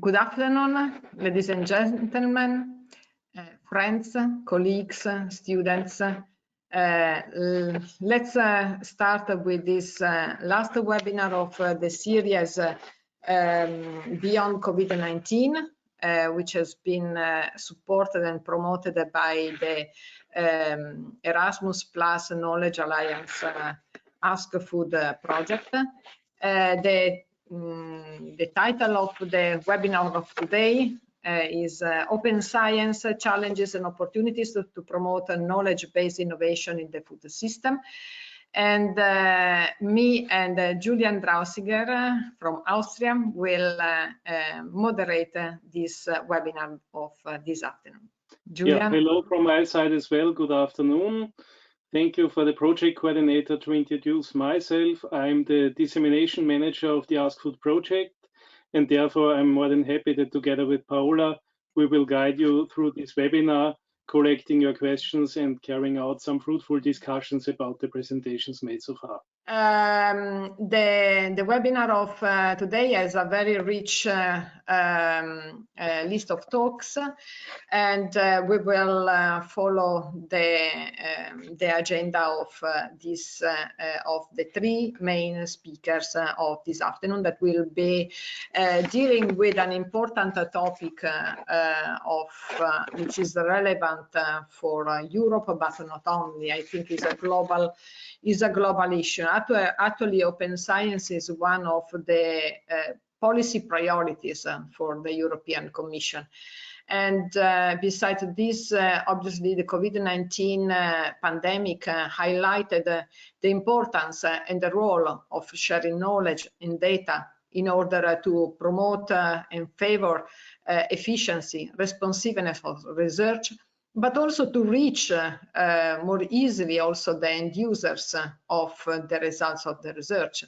Good afternoon, ladies and gentlemen, friends, colleagues, students. Let's start with this last webinar of the series Beyond COVID-19, which has been supported and promoted by the Erasmus Plus Knowledge Alliance ASKFOOD project. The title of the webinar of today is Open Science, Challenges and Opportunities to Promote Knowledge-Based Innovation in the Food System. And me and Julian Drausiger from Austria will moderate this webinar of this afternoon. Julian? Yeah, hello from my side as well. Good afternoon. Thank you for the project coordinator to introduce myself. I'm the dissemination manager of the AskFood project, and therefore I'm more than happy that together with Paola, we will guide you through this webinar, collecting your questions and carrying out some fruitful discussions about the presentations made so far. The webinar of today has a very rich list of talks, and we will follow the agenda of the three main speakers of this afternoon that will be dealing with an important topic which is relevant for Europe, but not only. I think is a global issue. Actually, open science is one of the policy priorities for the European Commission. And besides this, obviously, the COVID-19 pandemic highlighted the importance and the role of sharing knowledge and data in order to promote and favor efficiency, responsiveness of research, but also to reach more easily also the end users of the results of the research.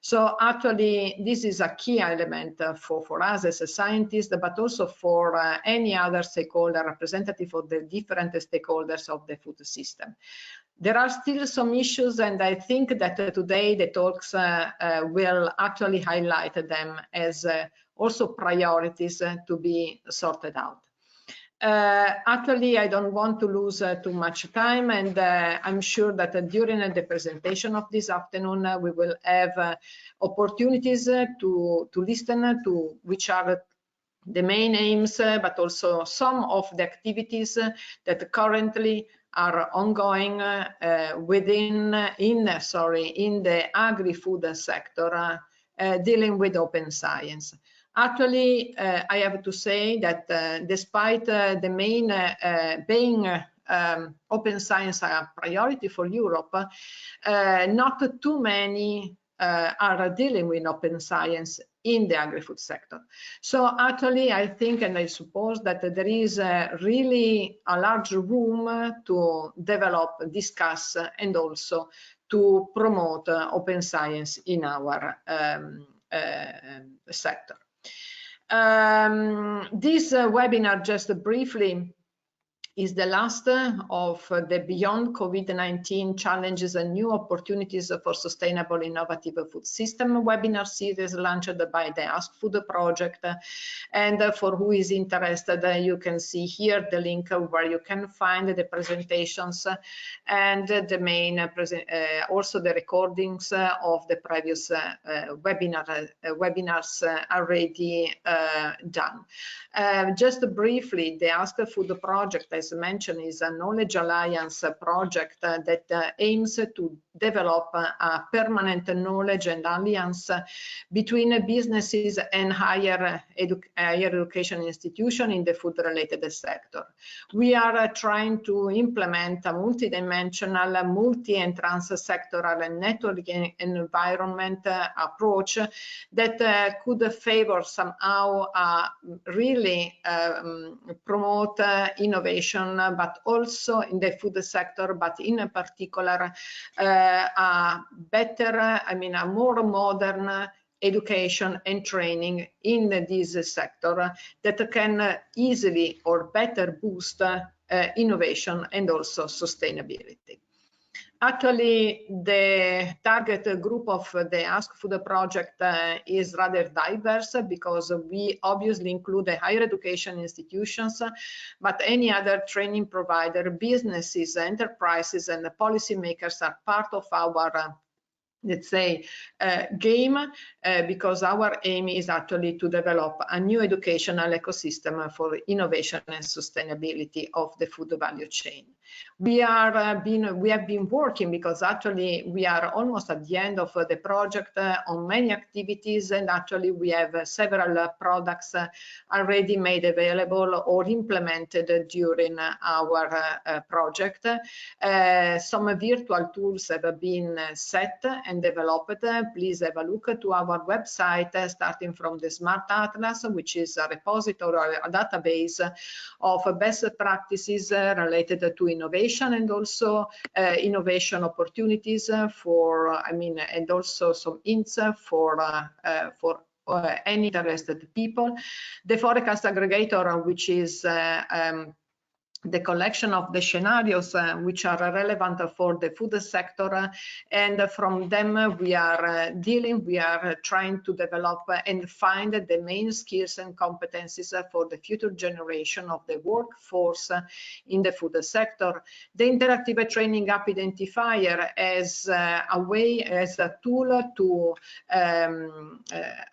So actually, this is a key element for us as a scientist, but also for any other stakeholder, representative of the different stakeholders of the food system. There are still some issues, and I think that today the talks will actually highlight them as also priorities to be sorted out. Actually, I don't want to lose too much time, and I'm sure that during the presentation of this afternoon we will have opportunities to listen to which are the main aims, but also some of the activities that currently are ongoing in the agri-food sector dealing with open science. Actually, I have to say that despite the main being open science a priority for Europe, not too many are dealing with open science in the agri-food sector. So actually, I think and I suppose that there is really a large room to develop, discuss, and also to promote open science in our sector. This webinar, just briefly, is the last of the Beyond COVID-19 Challenges and New Opportunities for Sustainable Innovative Food System webinar series launched by the AskFood project. And for who is interested, you can see here the link where you can find the presentations and the main, also the recordings of the previous webinars already done. Just briefly, the AskFood project, as mentioned, is a knowledge alliance project that aims to develop a permanent knowledge and alliance between businesses and higher education institutions in the food-related sector. We are trying to implement a multidimensional, multi- and trans-sectoral and networking environment approach that could favor somehow really promote innovation, but also in the food sector, but in particular a better, a more modern education and training in this sector that can easily or better boost innovation and also sustainability. Actually, the target group of the ASKFOOD project is rather diverse, because we obviously include the higher education institutions, but any other training provider, businesses, enterprises, and the policymakers are part of our let's say game, because our aim is actually to develop a new educational ecosystem for innovation and sustainability of the food value chain. We have been working, because actually we are almost at the end of the project, on many activities, and actually we have several products already made available or implemented during our project. Some virtual tools have been set and developed. Please have a look to our website, starting from the Smart Atlas, which is a repository or a database of best practices related to innovation, and also innovation opportunities for, and also some hints for any interested people. The forecast aggregator, which is the collection of the scenarios which are relevant for the food sector, and from them we are trying to develop and find the main skills and competencies for the future generation of the workforce in the food sector. The interactive training app identifier as a tool to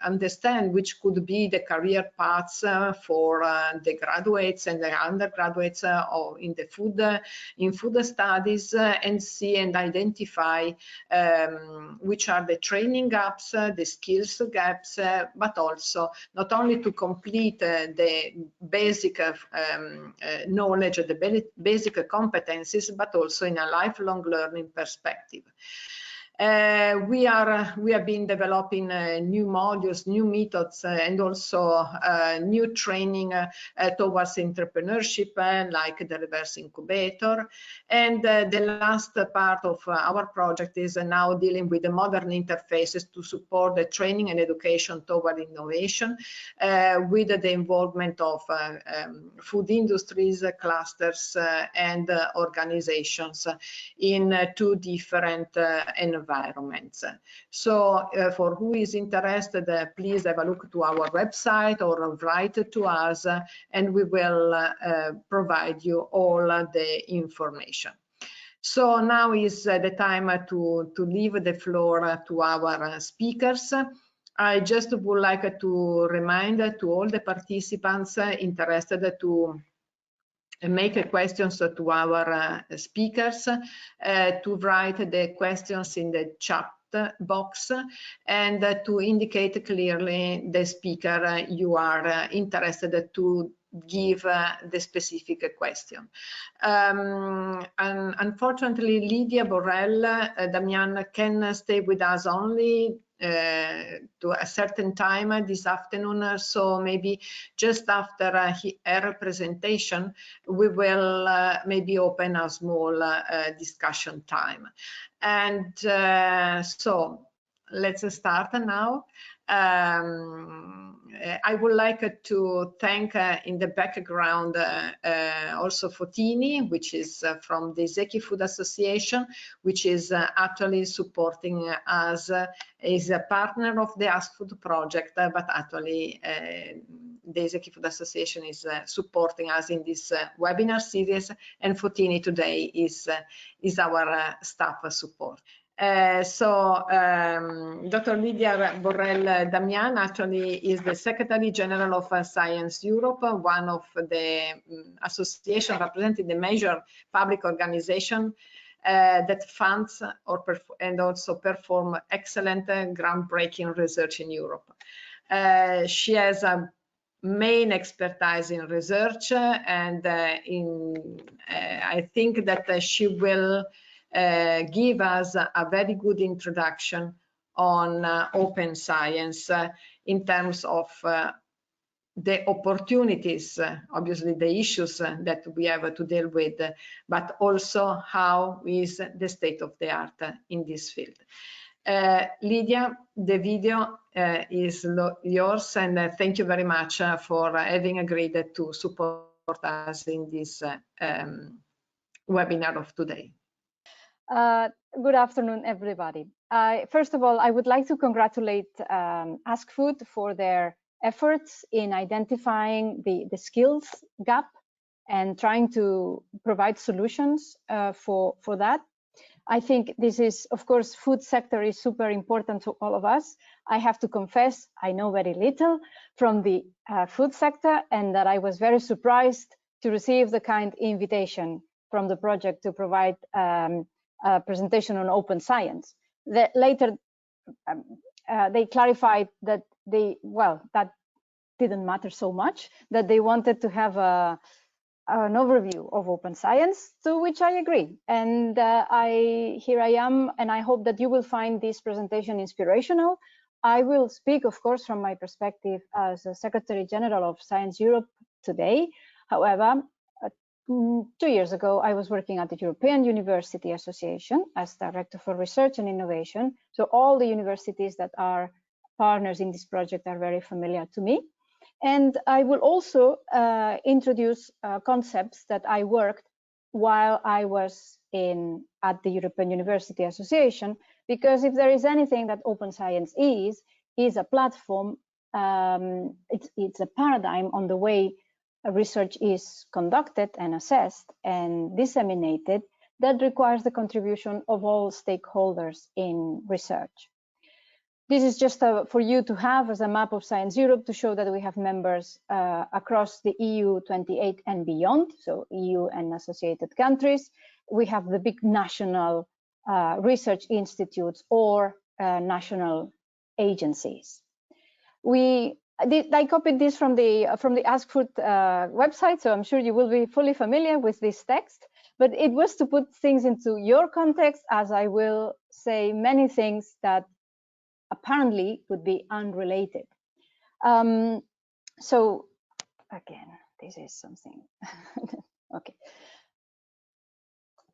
understand which could be the career paths for the graduates and the undergraduates or in food studies, and see and identify which are the training gaps, the skills gaps, but also not only to complete the basic knowledge, the basic competencies, but also in a lifelong learning perspective. We have been developing new modules, new methods, and also new training towards entrepreneurship, like the reverse incubator. And the last part of our project is now dealing with the modern interfaces to support the training and education toward innovation, with the involvement of food industries, clusters, and organizations in two different environments. So for who is interested, please have a look to our website or write to us, and we will provide you all the information. So now is the time to leave the floor to our speakers. I just would like to remind to all the participants interested to make questions to our speakers, to write the questions in the chat box, and to indicate clearly the speaker you are interested to give the specific question. And unfortunately, Lydia Borrell Damian can stay with us only to a certain time this afternoon, so maybe just after her presentation we will maybe open a small discussion time. And so let's start now. I would like to thank in the background also Fotini, which is from the ASKFOOD Association, which is actually supporting us, is a partner of the ASKFOOD project, but actually the ASKFOOD Association is supporting us in this webinar series, and Fotini today is our staff support. Dr. Lydia Borrell Damian actually is the Secretary General of Science Europe, one of the associations representing the major public organization that funds and also perform excellent groundbreaking research in Europe. She has a main expertise in research, and I think that she will give us a very good introduction on open science in terms of the opportunities, obviously the issues that we have to deal with, but also how is the state of the art in this field. Lydia, the video is yours, and thank you very much for having agreed to support us in this webinar of today. Good afternoon, everybody. First of all, I would like to congratulate AskFood for their efforts in identifying the skills gap and trying to provide solutions for that. I think this is, of course, food sector is super important to all of us. I have to confess, I know very little from the food sector, and that I was very surprised to receive the kind invitation from the project to provide a presentation on open science. Later, they clarified that that didn't matter so much, that they wanted to have an overview of open science, to which I agree. And here I am, and I hope that you will find this presentation inspirational. I will speak, of course, from my perspective as a Secretary General of Science Europe today. However, 2 years ago, I was working at the European University Association as Director for Research and Innovation. So all the universities that are partners in this project are very familiar to me. And I will also introduce concepts that I worked while I was at the European University Association, because if there is anything that open science is a platform, it's a paradigm on the way research is conducted and assessed and disseminated that requires the contribution of all stakeholders in research. This is just for you to have as a map of Science Europe to show that we have members across the EU 28 and beyond, so EU and associated countries. We have the big national research institutes or national agencies. I copied this from the AskFood website, so I'm sure you will be fully familiar with this text, but it was to put things into your context, as I will say many things that apparently would be unrelated. So again, this is something, okay.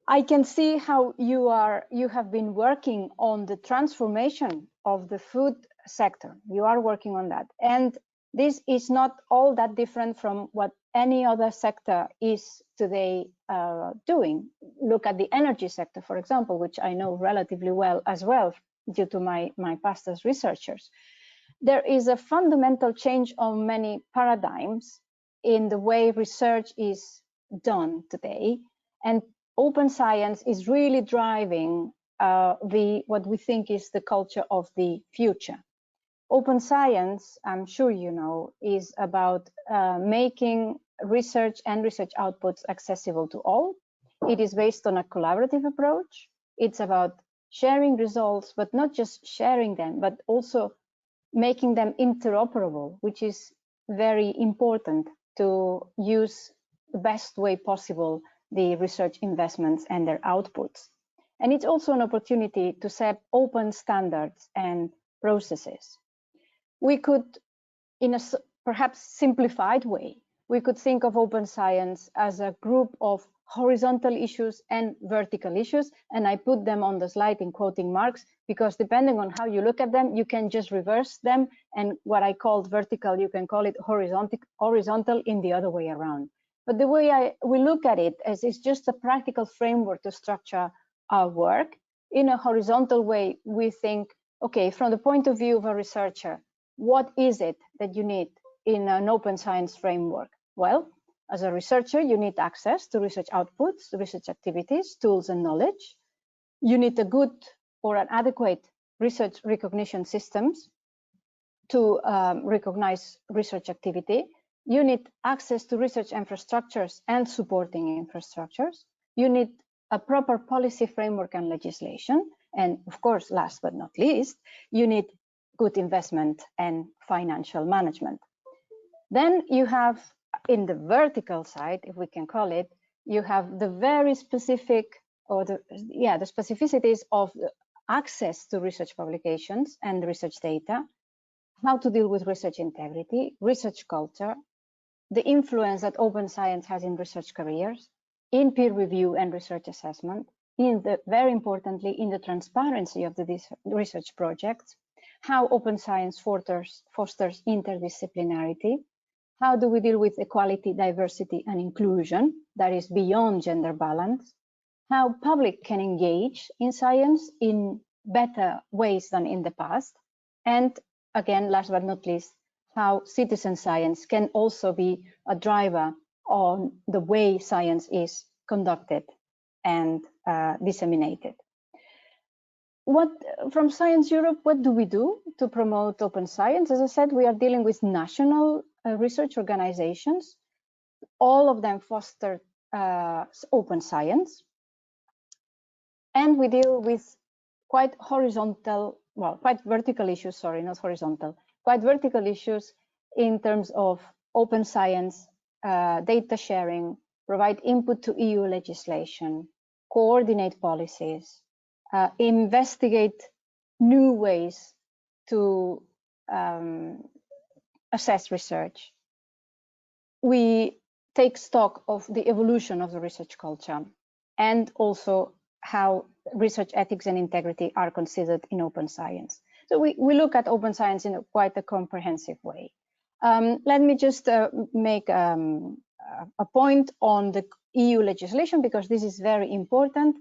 I can see how you have been working on the transformation of the food sector. You are working on that. And this is not all that different from what any other sector is today doing. Look at the energy sector, for example, which I know relatively well as well, due to my past as researchers. There is a fundamental change on many paradigms in the way research is done today. And open science is really driving what we think is the culture of the future. Open science, I'm sure you know, is about making research and research outputs accessible to all. It is based on a collaborative approach. It's about sharing results, but not just sharing them, but also making them interoperable, which is very important to use the best way possible the research investments and their outputs. And it's also an opportunity to set open standards and processes. We could, in a perhaps simplified way, we could think of open science as a group of horizontal issues and vertical issues, and I put them on the slide in quoting marks, because depending on how you look at them, you can just reverse them, and what I called vertical, you can call it horizontal in the other way around. But the way we look at it is it's just a practical framework to structure our work. In a horizontal way, we think, okay, from the point of view of a researcher, what is it that you need in an open science framework? Well, as a researcher, you need access to research outputs, research activities, tools, and knowledge. You need a good or an adequate research recognition systems to recognize research activity. You need access to research infrastructures and supporting infrastructures. You need a proper policy framework and legislation. And of course, last but not least, you need good investment and financial management. Then you have, in the vertical side, if we can call it, you have the very specific, or the specificities of access to research publications and research data, how to deal with research integrity, research culture, the influence that open science has in research careers, in peer review and research assessment, very importantly, in the transparency of the research projects, how open science fosters interdisciplinarity, how do we deal with equality, diversity, and inclusion that is beyond gender balance, how public can engage in science in better ways than in the past. And again, last but not least, how citizen science can also be a driver on the way science is conducted and disseminated. From Science Europe, what do we do to promote open science? As I said, we are dealing with national research organizations. All of them foster open science. And we deal with quite vertical issues, sorry, not horizontal, quite vertical issues in terms of open science, data sharing, provide input to EU legislation, coordinate policies, investigate new ways to assess research. We take stock of the evolution of the research culture and also how research ethics and integrity are considered in open science. So we look at open science in quite a comprehensive way. Let me just make a point on the EU legislation, because this is very important.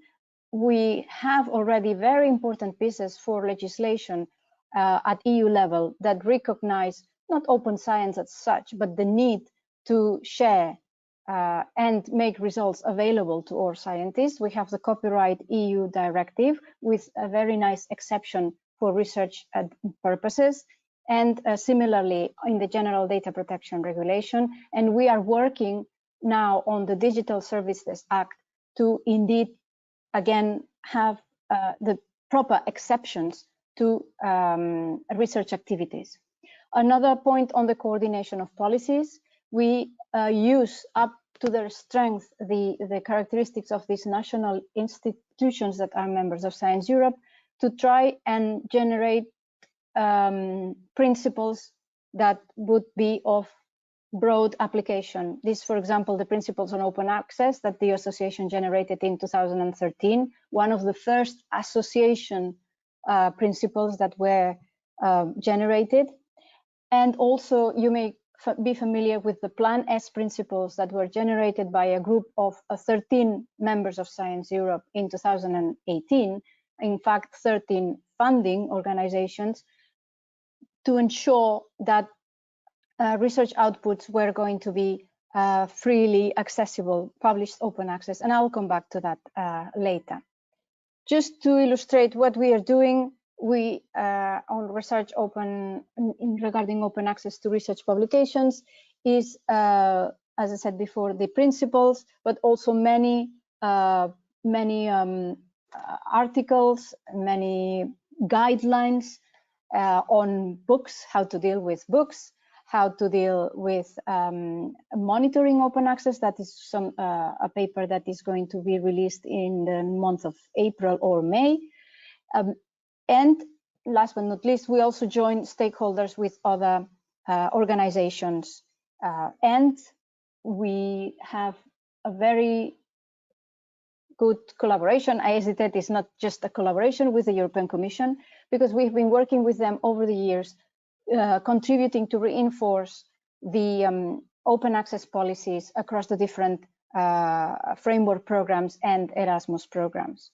We have already very important pieces for legislation at EU level that recognize not open science as such, but the need to share and make results available to all scientists. We have the Copyright EU directive with a very nice exception for research purposes, and similarly in the General Data Protection Regulation. And we are working now on the Digital Services Act to indeed, again, have the proper exceptions to research activities. Another point on the coordination of policies, we use up to their strength the characteristics of these national institutions that are members of Science Europe to try and generate principles that would be of broad application. This, for example, the principles on open access that the association generated in 2013, one of the first association principles that were generated. And also you may be familiar with the Plan S principles that were generated by a group of 13 members of Science Europe in 2018. In fact, 13 funding organizations to ensure that research outputs were going to be freely accessible, published open access. And I'll come back to that later. Just to illustrate what we are doing, we on research open regarding open access to research publications is, as I said before, the principles, but also many articles, many guidelines on books, how to deal with books, how to deal with monitoring open access. That is a paper that is going to be released in the month of April or May. And last but not least, we also join stakeholders with other organizations. And we have a very good collaboration. I hesitate, it's not just a collaboration with the European Commission, because we've been working with them over the years, contributing to reinforce the open access policies across the different framework programs and Erasmus programs.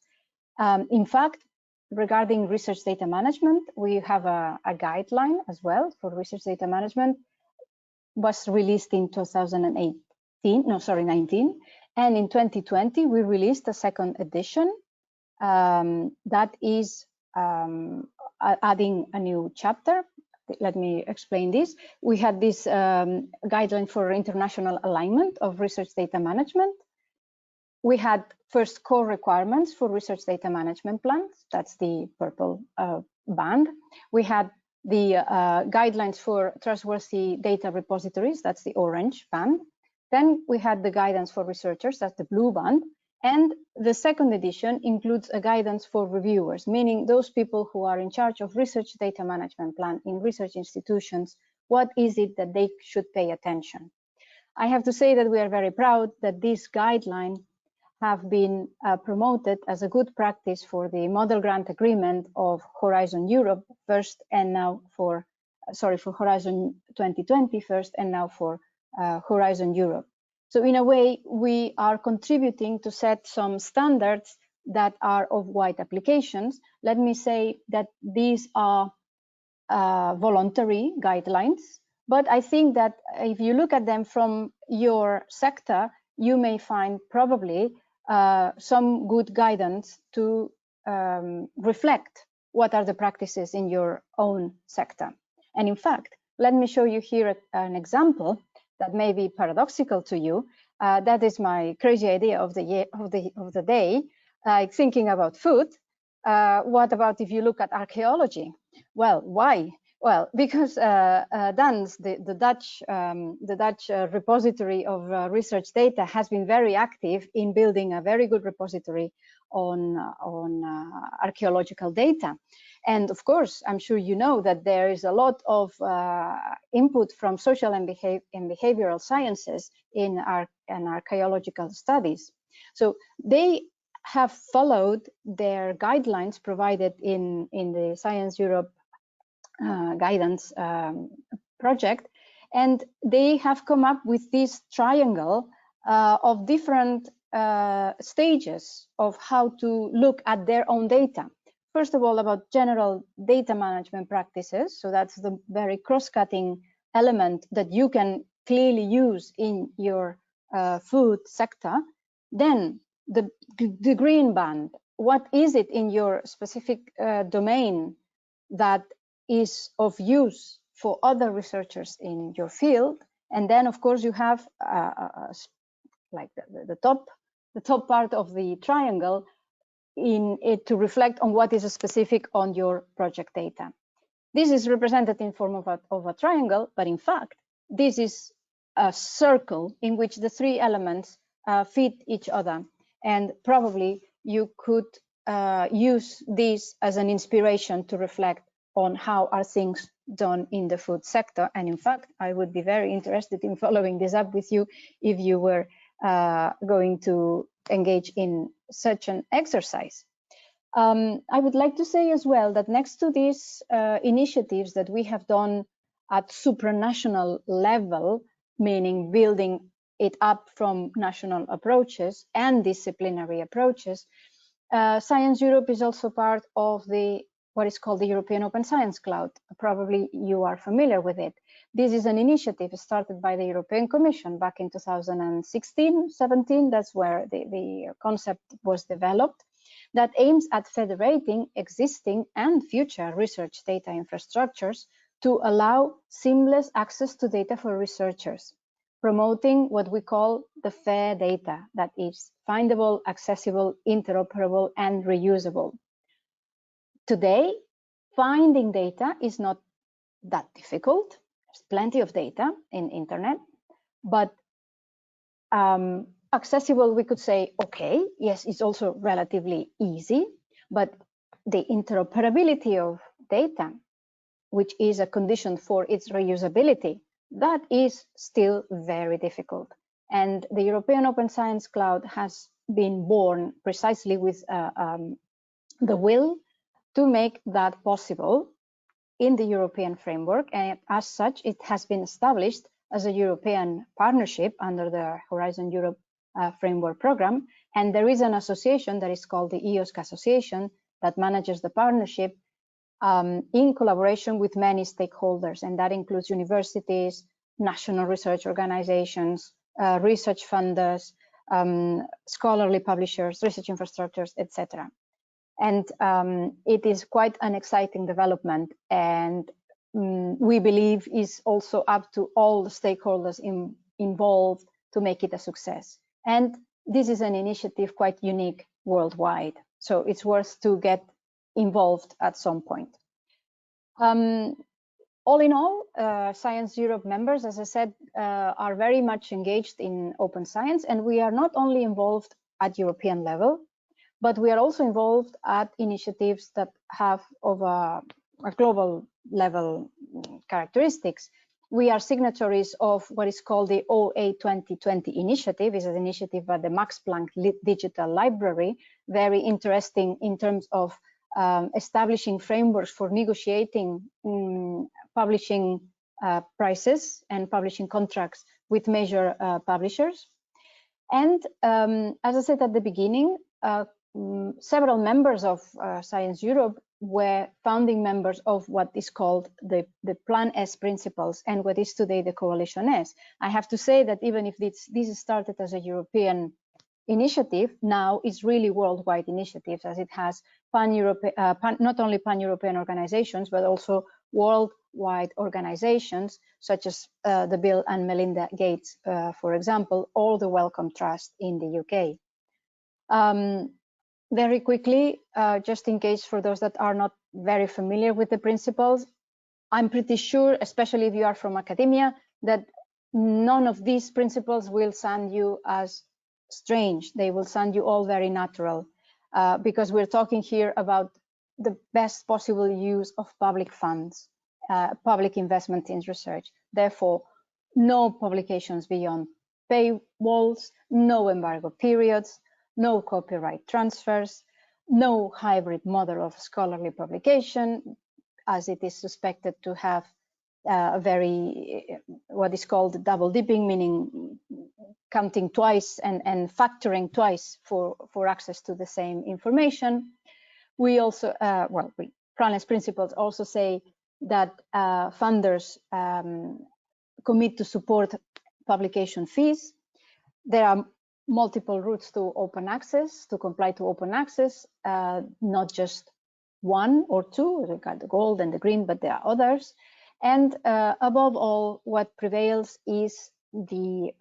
In fact, regarding research data management, we have a guideline as well for research data management, was released in 2019, and in 2020 we released a second edition that is adding a new chapter. Let me explain this. We had this guideline for international alignment of research data management. We had first core requirements for research data management plans. That's the purple band. We had the guidelines for trustworthy data repositories. That's the orange band. Then we had the guidance for researchers. That's the blue band. And the second edition includes a guidance for reviewers, meaning those people who are in charge of research data management plan in research institutions. What is it that they should pay attention? I have to say that we are very proud that this guideline have been promoted as a good practice for the model grant agreement of Horizon Europe first, and now for Horizon 2020 first, and now for Horizon Europe. So in a way, we are contributing to set some standards that are of wide applications. Let me say that these are voluntary guidelines, but I think that if you look at them from your sector, you may find probably some good guidance to reflect what are the practices in your own sector. And in fact, let me show you here an example that may be paradoxical to you. That is my crazy idea of the day, thinking about food. What about if you look at archaeology? Well, why? Well, because DANS, the Dutch repository of research data, has been very active in building a very good repository on archaeological data. And of course, I'm sure you know that there is a lot of input from social and behavioral sciences in archaeological studies. So they have followed their guidelines provided in the Science Europe guidance project, and they have come up with this triangle of different stages of how to look at their own data. First of all, about general data management practices. So that's the very cross-cutting element that you can clearly use in your food sector. Then the green band. What is it in your specific domain that is of use for other researchers in your field? And then, of course, you have like the top part of the triangle in it to reflect on what is specific on your project data. This is represented in form of a triangle, but in fact, this is a circle in which the three elements fit each other. And probably you could use this as an inspiration to reflect on how are things done in the food sector. And in fact, I would be very interested in following this up with you if you were going to engage in such an exercise. I would like to say as well that next to these initiatives that we have done at supranational level, meaning building it up from national approaches and disciplinary approaches, Science Europe is also part of what is called the European Open Science Cloud. Probably you are familiar with it. This is an initiative started by the European Commission back in 2016-17. That's where the concept was developed, that aims at federating existing and future research data infrastructures to allow seamless access to data for researchers, promoting what we call the FAIR data, that is findable, accessible, interoperable, and reusable. Today, finding data is not that difficult. There's plenty of data in internet, but accessible, we could say, okay, yes, it's also relatively easy, but the interoperability of data, which is a condition for its reusability, that is still very difficult. And the European Open Science Cloud has been born precisely with the will to make that possible in the European framework. And as such, it has been established as a European partnership under the Horizon Europe framework program. And there is an association that is called the EOSC Association that manages the partnership in collaboration with many stakeholders. And that includes universities, national research organizations, research funders, scholarly publishers, research infrastructures, etc. And it is quite an exciting development, and we believe is also up to all the stakeholders involved to make it a success. And this is an initiative quite unique worldwide, so it's worth to get involved at some point. All in all, Science Europe members, as I said, are very much engaged in open science, and we are not only involved at European level, but we are also involved at initiatives that have of a global level characteristics. We are signatories of what is called the OA 2020 initiative. It's an initiative by the Max Planck Digital Library, very interesting in terms of establishing frameworks for negotiating publishing prices and publishing contracts with major publishers. And as I said at the beginning, several members of Science Europe were founding members of what is called the Plan S principles and what is today the Coalition S. I have to say that even if this started as a European initiative, now it's really worldwide initiatives, as it has not only pan-European organizations, but also worldwide organizations such as the Bill and Melinda Gates, for example, or the Wellcome Trust in the UK. Very quickly, just in case for those that are not very familiar with the principles, I'm pretty sure, especially if you are from academia, that none of these principles will sound you as strange. They will sound you all very natural, because we're talking here about the best possible use of public funds, public investment in research. Therefore, no publications beyond paywalls, no embargo periods, no copyright transfers, no hybrid model of scholarly publication, as it is suspected to have what is called double dipping, meaning counting twice and factoring twice for access to the same information. We also, Plan S principles also say that funders commit to support publication fees. There are multiple routes to open access, to comply to open access, not just one or two, we got the gold and the green, but there are others. And above all, what prevails is the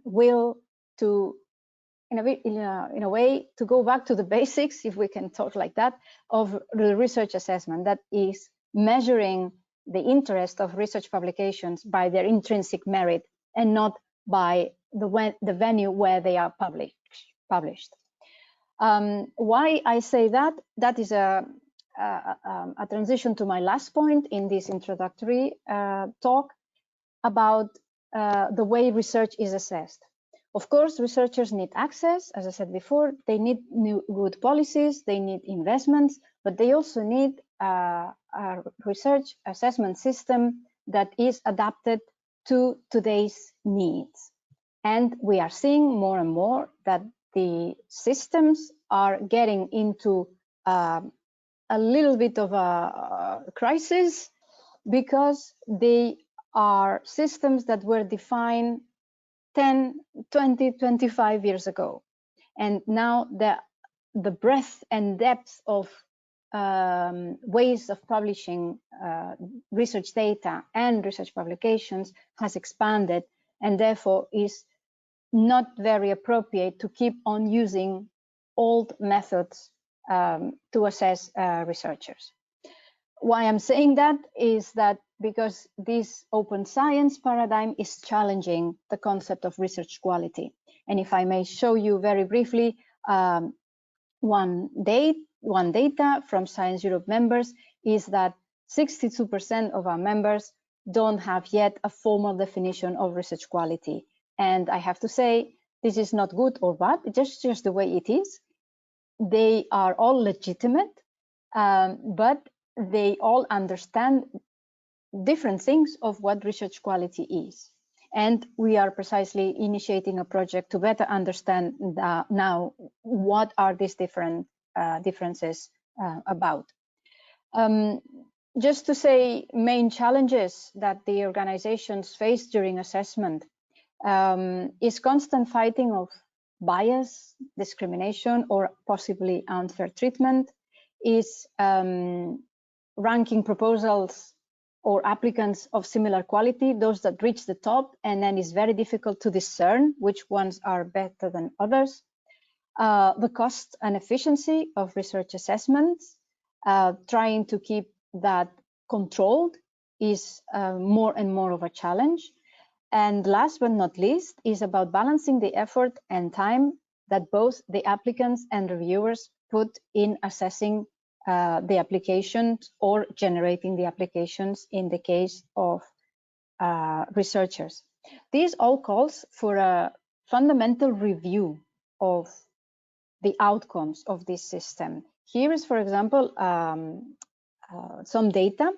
will to, in a way, to go back to the basics, if we can talk like that, of the research assessment, that is measuring the interest of research publications by their intrinsic merit and not by the venue where they are published. Why I say that? That is a transition to my last point in this introductory talk about the way research is assessed. Of course, researchers need access, as I said before, they need good policies, they need investments, but they also need a research assessment system that is adapted to today's needs. And we are seeing more and more that the systems are getting into a little bit of a crisis, because they are systems that were defined 10, 20, 25 years ago. And now the breadth and depth of ways of publishing research data and research publications has expanded, and therefore is not very appropriate to keep on using old methods to assess researchers. Why I'm saying that is that because this open science paradigm is challenging the concept of research quality. And if I may show you very briefly one data from Science Europe members is that 62% of our members don't have yet a formal definition of research quality. And I have to say, this is not good or bad, it's just the way it is. They are all legitimate, but they all understand different things of what research quality is. And we are precisely initiating a project to better understand now what are these different differences about. Just to say main challenges that the organizations face during assessment is constant fighting of bias, discrimination, or possibly unfair treatment, is ranking proposals or applicants of similar quality, those that reach the top, and then it's very difficult to discern which ones are better than others. The cost and efficiency of research assessments, trying to keep that controlled is more and more of a challenge. And last but not least is about balancing the effort and time that both the applicants and reviewers put in assessing the applications or generating the applications in the case of researchers. This all calls for a fundamental review of the outcomes of this system. Here is, for example, some data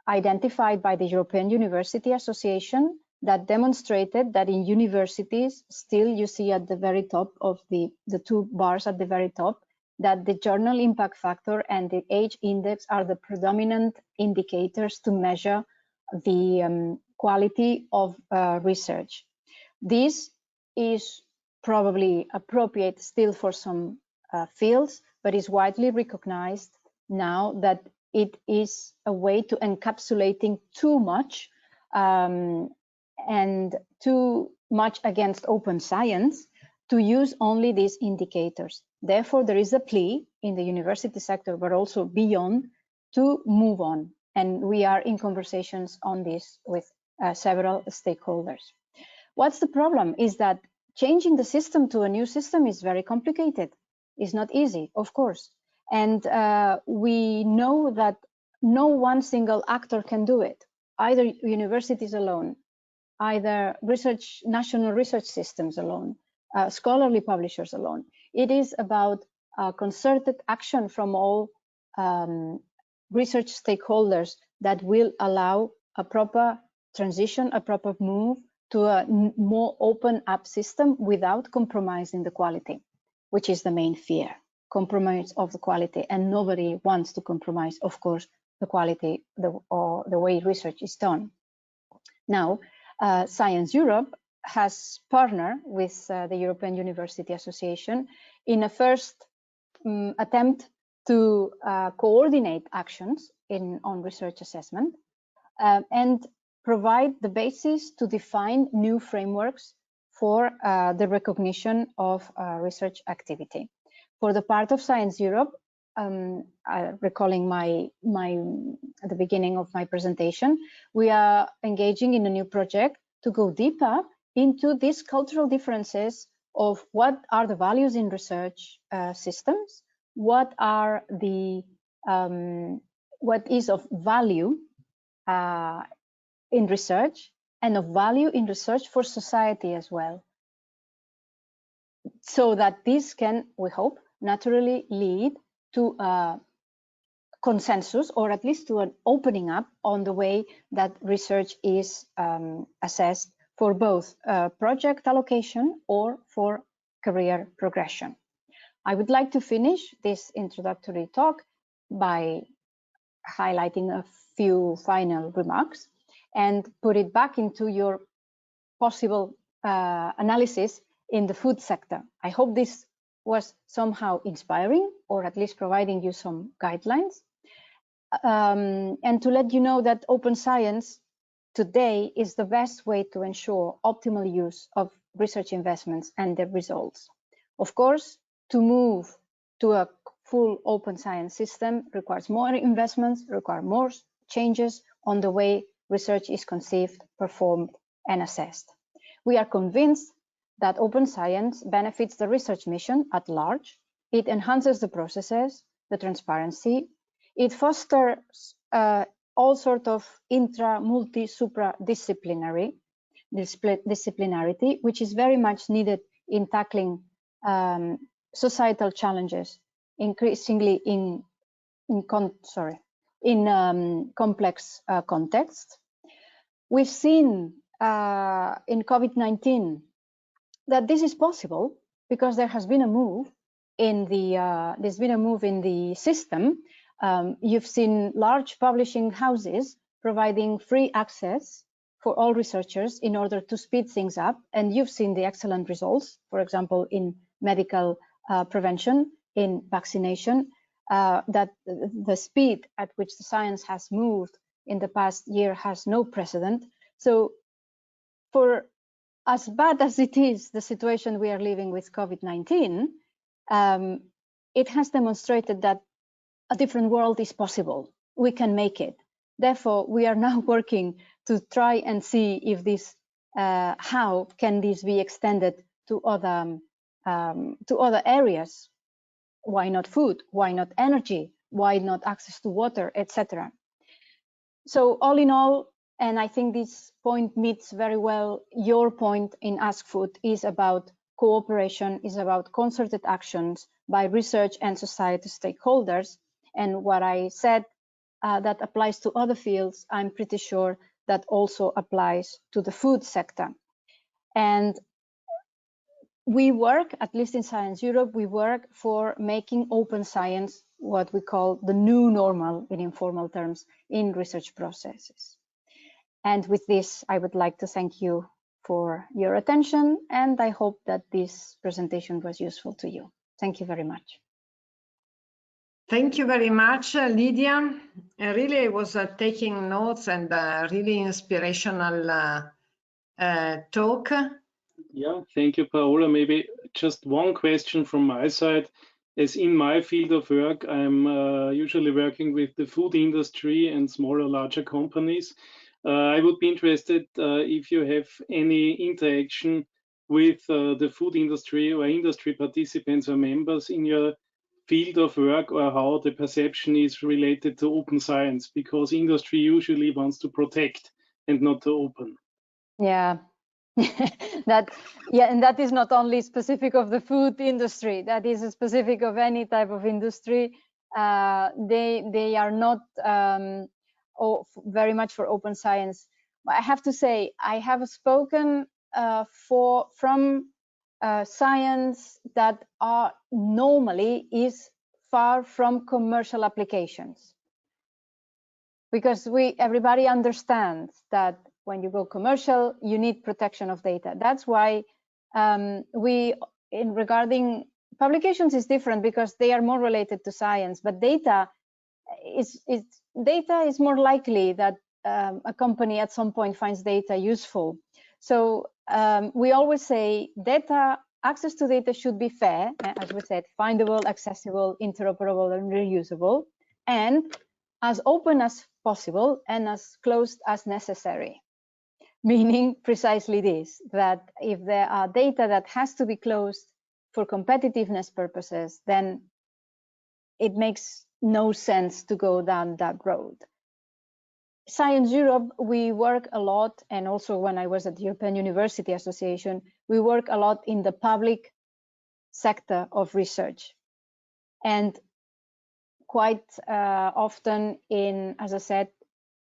identified by the European University Association that demonstrated that in universities, still you see at the very top of the two bars at the very top, that the journal impact factor and the age index are the predominant indicators to measure the quality of research. This is probably appropriate still for some fields, but is widely recognized now that it is a way to encapsulating too much and too much against open science to use only these indicators. Therefore, there is a plea in the university sector, but also beyond, to move on. And we are in conversations on this with several stakeholders. What's the problem is that changing the system to a new system is very complicated. It's not easy, of course. And we know that no one single actor can do it, either universities alone, either national research systems alone, scholarly publishers alone. It is about concerted action from all research stakeholders that will allow a proper transition, a proper move to a more open up system without compromising the quality, which is the main fear, compromise of the quality. And nobody wants to compromise, of course, the quality or the way research is done. Now, Science Europe has partnered with the European University Association in a first attempt to coordinate actions on research assessment and provide the basis to define new frameworks for the recognition of research activity. For the part of Science Europe, recalling at the beginning of my presentation, we are engaging in a new project to go deeper into these cultural differences of what are the values in research systems, what are the what is of value in research, and of value in research for society as well, so that this can, we hope, naturally lead to a consensus, or at least to an opening up on the way that research is assessed for both project allocation or for career progression. I would like to finish this introductory talk by highlighting a few final remarks and put it back into your possible analysis in the food sector. I hope this was somehow inspiring, or at least providing you some guidelines. And to let you know that open science today is the best way to ensure optimal use of research investments and their results. Of course, to move to a full open science system requires more investments, require more changes on the way research is conceived, performed, and assessed. We are convinced that open science benefits the research mission at large. It enhances the processes, the transparency. It fosters all sorts of multi, supra-disciplinarity, which is very much needed in tackling societal challenges, increasingly in complex contexts. We've seen in COVID-19 that this is possible because there has been a move in the system. You've seen large publishing houses providing free access for all researchers in order to speed things up, and you've seen the excellent results, for example, in medical prevention, in vaccination, that the speed at which the science has moved in the past year has no precedent. So for as bad as it is, the situation we are living with COVID-19, it has demonstrated that a different world is possible. We can make it. Therefore, we are now working to try and see if this, how can this be extended to other areas. Why not food? Why not energy? Why not access to water, etc. So all in all, and I think this point meets very well your point in AskFood, is about cooperation, is about concerted actions by research and society stakeholders. And what I said that applies to other fields, I'm pretty sure that also applies to the food sector. And we work, at least in Science Europe, we work for making open science what we call the new normal in informal terms in research processes. And with this, I would like to thank you for your attention, and I hope that this presentation was useful to you. Thank you very much. Thank you very much, Lydia. Really, I was taking notes, and really inspirational talk. Yeah, thank you, Paola. Maybe just one question from my side. As in my field of work, I'm usually working with the food industry and smaller, larger companies. I would be interested if you have any interaction with the food industry or industry participants or members in your field of work, or how the perception is related to open science, because industry usually wants to protect and not to open. Yeah. And that is not only specific of the food industry, that is specific of any type of industry. They are not very much for open science. I have to say, I have spoken from science that are normally is far from commercial applications, because everybody understands that when you go commercial, you need protection of data. That's why regarding publications is different, because they are more related to science, but data is more likely that a company at some point finds data useful. So we always say access to data should be fair, as we said, findable, accessible, interoperable, and reusable, and as open as possible and as closed as necessary. Meaning precisely this, that if there are data that has to be closed for competitiveness purposes, then it makes no sense to go down that road. Science Europe, we work a lot, and also when I was at the European University Association, we work a lot in the public sector of research. And quite often as I said,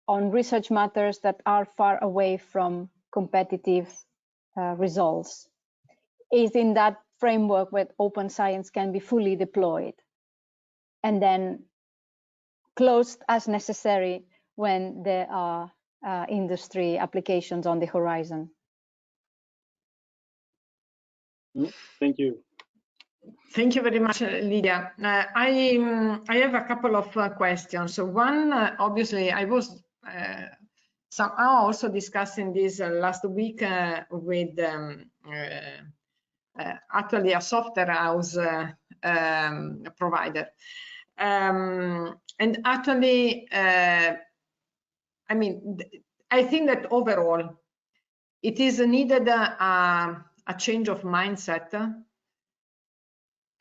on research matters that are far away from competitive results. Is in that framework where open science can be fully deployed and then closed as necessary when there are industry applications on the horizon. Thank you. Thank you very much, Lydia. I have a couple of questions. So one, obviously, I was somehow also discussing this last week with actually a software house provider. And actually, I mean, I think that overall, it is needed a change of mindset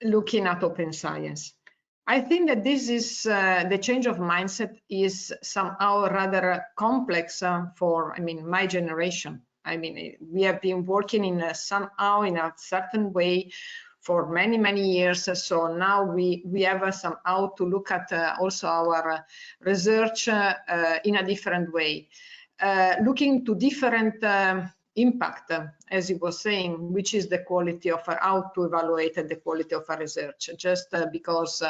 looking at open science. I think that this is the change of mindset is somehow rather complex for, I mean, my generation. I mean, we have been working in somehow in a certain way for many, many years. So now we have somehow to look at also our research in a different way, looking to different impact, as you were saying, which is the quality of how to evaluate the quality of our research, just because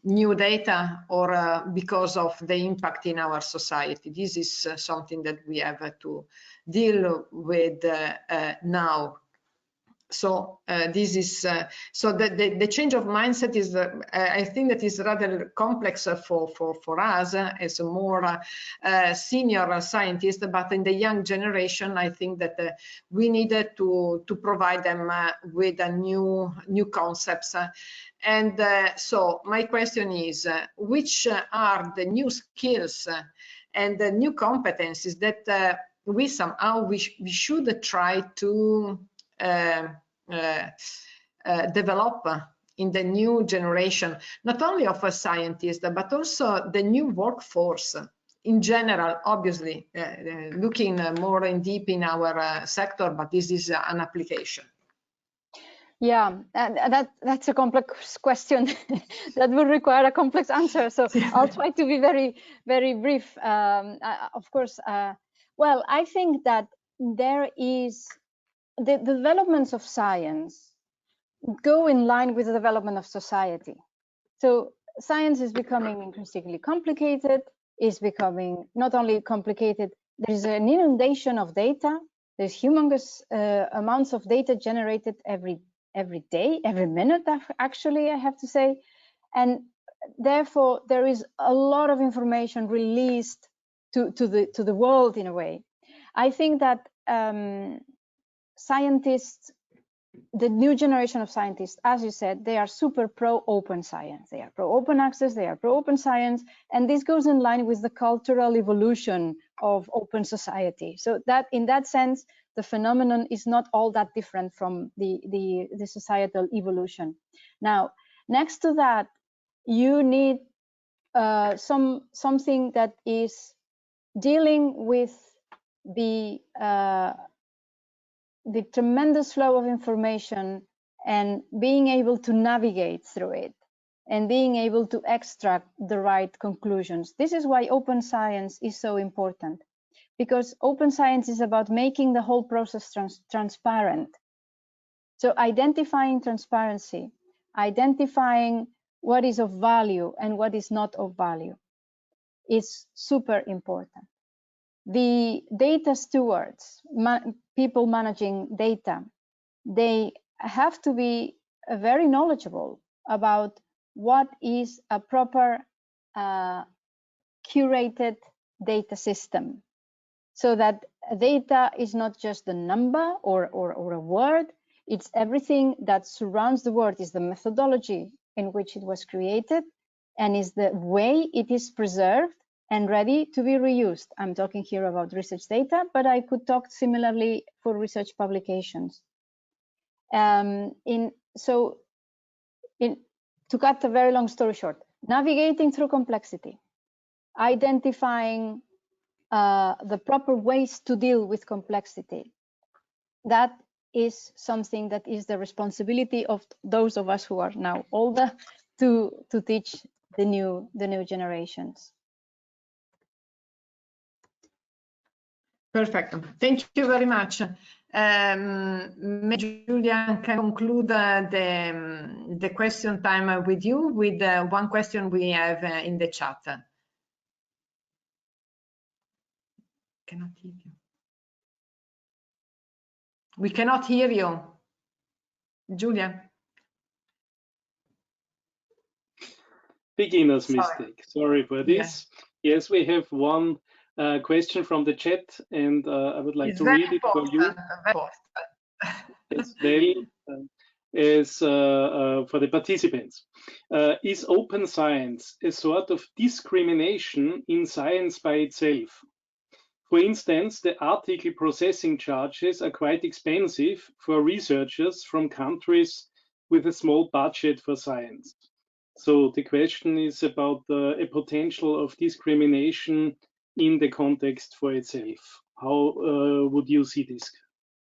new data or because of the impact in our society. This is something that we have to deal with now. So this is so the change of mindset is I think that is rather complex for us as a more senior scientist, but in the young generation I think that we needed to provide them with a new concepts. And so my question is, which are the new skills and the new competencies that we should try to develop in the new generation, not only of a scientist, but also the new workforce in general, obviously, looking more in deep in our sector, but this is an application. Yeah, that's a complex question that will require a complex answer. So I'll try to be very, very brief. Of course, Well, I think that there is the developments of science go in line with the development of society. So science is becoming increasingly complicated, is becoming not only complicated, there is an inundation of data. There's humongous amounts of data generated every day, every minute, actually, I have to say. And therefore, there is a lot of information released to the world in a way. I think that scientists, the new generation of scientists, as you said, they are super pro open science. They are pro open access, they are pro open science, and this goes in line with the cultural evolution of open society. So that in that sense, the phenomenon is not all that different from the societal evolution. Now, next to that, you need something that is dealing with the tremendous flow of information and being able to navigate through it and being able to extract the right conclusions. This is why open science is so important, because open science is about making the whole process transparent. So identifying transparency, identifying what is of value and what is not of value is super important. The data stewards, people managing data, they have to be very knowledgeable about what is a proper curated data system, so that data is not just a number or a word, it's everything that surrounds the word, is the methodology in which it was created, and is the way it is preserved and ready to be reused. I'm talking here about research data, but I could talk similarly for research publications. To cut a very long story short, navigating through complexity, identifying the proper ways to deal with complexity, that is something that is the responsibility of those of us who are now older to teach the new generations. Perfect. Thank you very much. Julia can conclude the question time with you with one question we have in the chat. Cannot hear you. We cannot hear you, Julia. Beginner's mistake. Sorry for this. Yeah. Yes, we have one question from the chat, and I would like to read it for you as well as for the participants. Is open science a sort of discrimination in science by itself? For instance, the article processing charges are quite expensive for researchers from countries with a small budget for science. So the question is about a potential of discrimination in the context for itself. How would you see this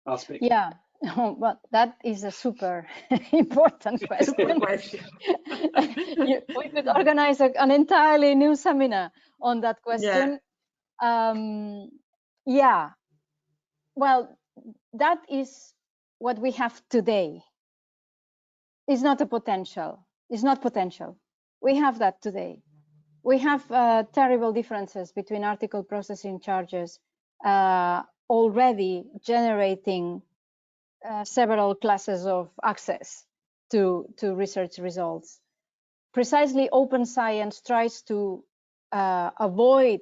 aspect? Yeah, well, that is a super important question. We could organize an entirely new seminar on that question. Yeah, well, that is what we have today. It's not a potential. It's not potential. We have that today. We have terrible differences between article processing charges already generating several classes of access to research results. Precisely, open science tries to avoid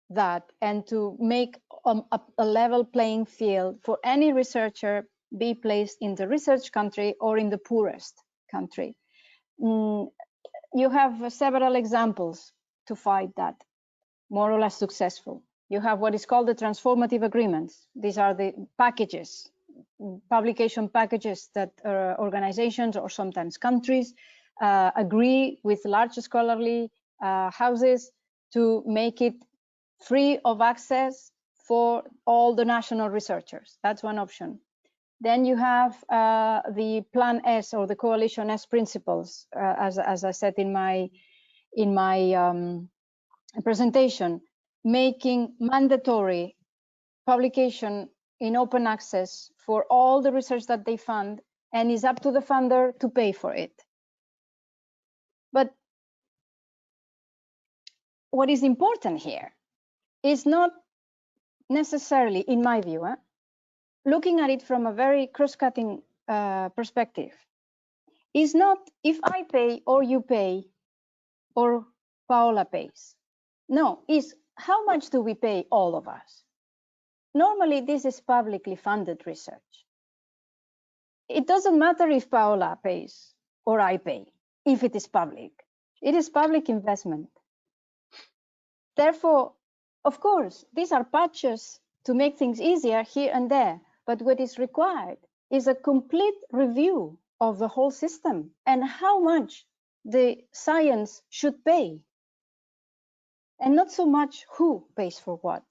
that and to make a level playing field for any researcher, be placed in the research country or in the poorest country. You have several examples to fight that, more or less successful. You have what is called the transformative agreements. These are the packages, publication packages that organizations or sometimes countries agree with large scholarly houses to make it free of access for all the national researchers. That's one option. Then you have the Plan S or the Coalition S principles, as I said in my presentation, making mandatory publication in open access for all the research that they fund, and it's up to the funder to pay for it. But what is important here is not necessarily, in my view, looking at it from a very cross-cutting perspective, is not if I pay or you pay or Paola pays. No, is how much do we pay, all of us? Normally, this is publicly funded research. It doesn't matter if Paola pays or I pay, if it is public. It is public investment. Therefore, of course, these are patches to make things easier here and there, but what is required is a complete review of the whole system and how much the science should pay. And not so much who pays for what,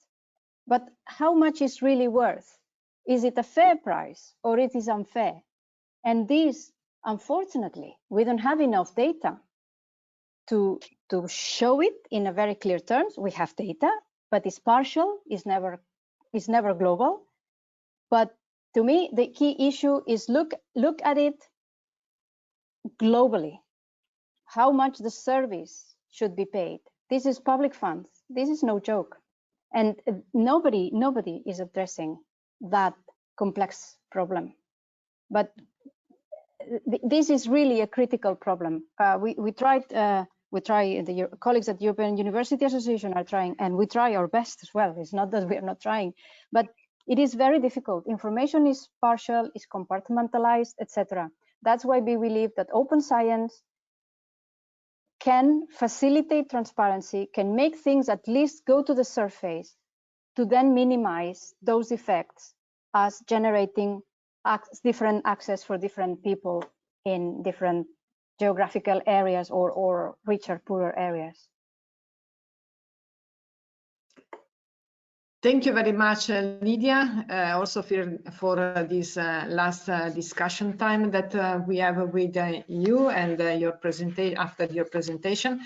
but how much is really worth. Is it a fair price or it is unfair? And this, unfortunately, we don't have enough data to show it in a very clear terms. We have data, but it's partial, it's never global. But to me, the key issue is look at it globally. How much the service should be paid. This is public funds. This is no joke. And nobody is addressing that complex problem. But this is really a critical problem. We try, the colleagues at the European University Association are trying, and we try our best as well. It's not that we are not trying, but it is very difficult. Information is partial, is compartmentalized, etc. That's why we believe that open science can facilitate transparency, can make things at least go to the surface to then minimize those effects as generating different access for different people in different geographical areas or richer, poorer areas. Thank you very much, Lydia, also for this last discussion time that we have with you and your presentation. After your presentation,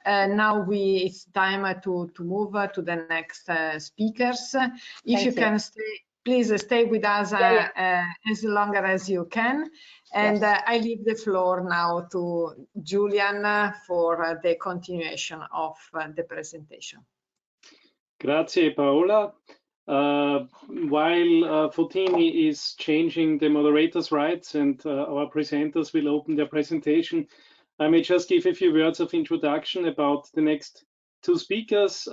now it's time to move to the next speakers. If you can stay, please stay with us as long as you can. And I leave the floor now to Julian for the continuation of the presentation. Grazie, Paola. While Foreseen is changing the moderator's rights and our presenters will open their presentation, I may just give a few words of introduction about the next two speakers.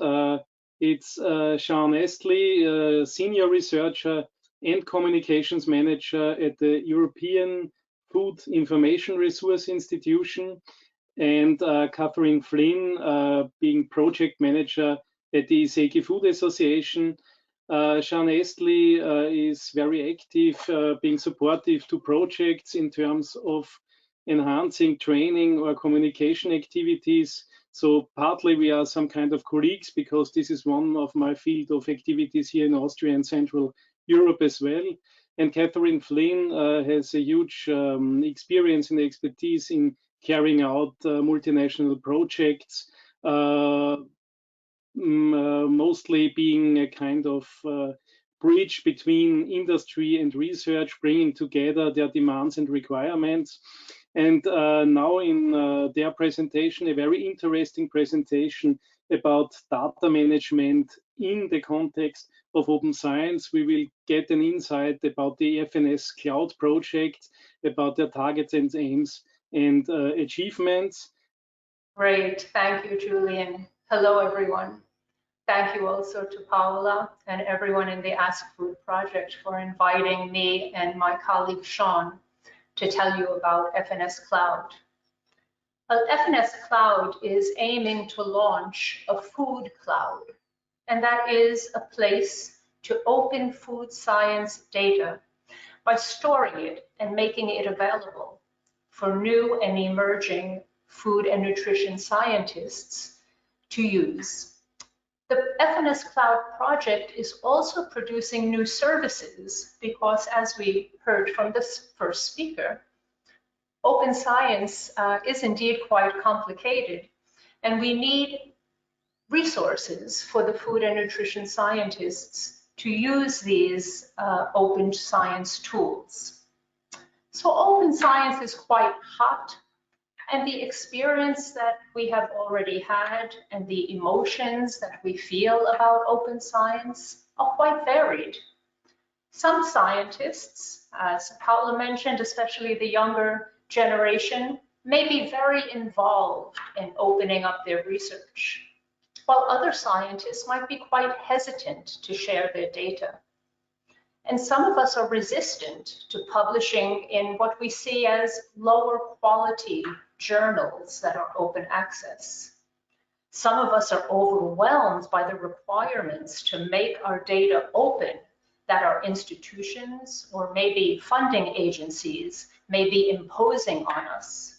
It's Sean Estley, Senior Researcher and Communications Manager at the European Food Information Resource Institution, and Catherine Flynn, being Project Manager at the ASKFOOD Association. Sean Estley is very active, being supportive to projects in terms of enhancing training or communication activities. So partly we are some kind of colleagues because this is one of my field of activities here in Austria and Central Europe as well. And Catherine Flynn has a huge experience and expertise in carrying out multinational projects, mostly being a kind of bridge between industry and research, bringing together their demands and requirements. And now in their presentation, a very interesting presentation about data management in the context of open science. We will get an insight about the FNS-Cloud project, about their targets and aims and achievements. Great, thank you, Julian. Hello, everyone. Thank you also to Paola and everyone in the AskFood project for inviting me and my colleague Sean to tell you about FNS-Cloud. Well, FNS-Cloud is aiming to launch a food cloud, and that is a place to open food science data by storing it and making it available for new and emerging food and nutrition scientists to use. The FNS-Cloud project is also producing new services because, as we heard from this first speaker, open science is indeed quite complicated, and we need resources for the food and nutrition scientists to use these open science tools. So open science is quite hot, and the experience that we have already had and the emotions that we feel about open science are quite varied. Some scientists, as Paula mentioned, especially the younger generation, may be very involved in opening up their research, while other scientists might be quite hesitant to share their data. And some of us are resistant to publishing in what we see as lower quality journals that are open access. Some of us are overwhelmed by the requirements to make our data open that our institutions or maybe funding agencies may be imposing on us.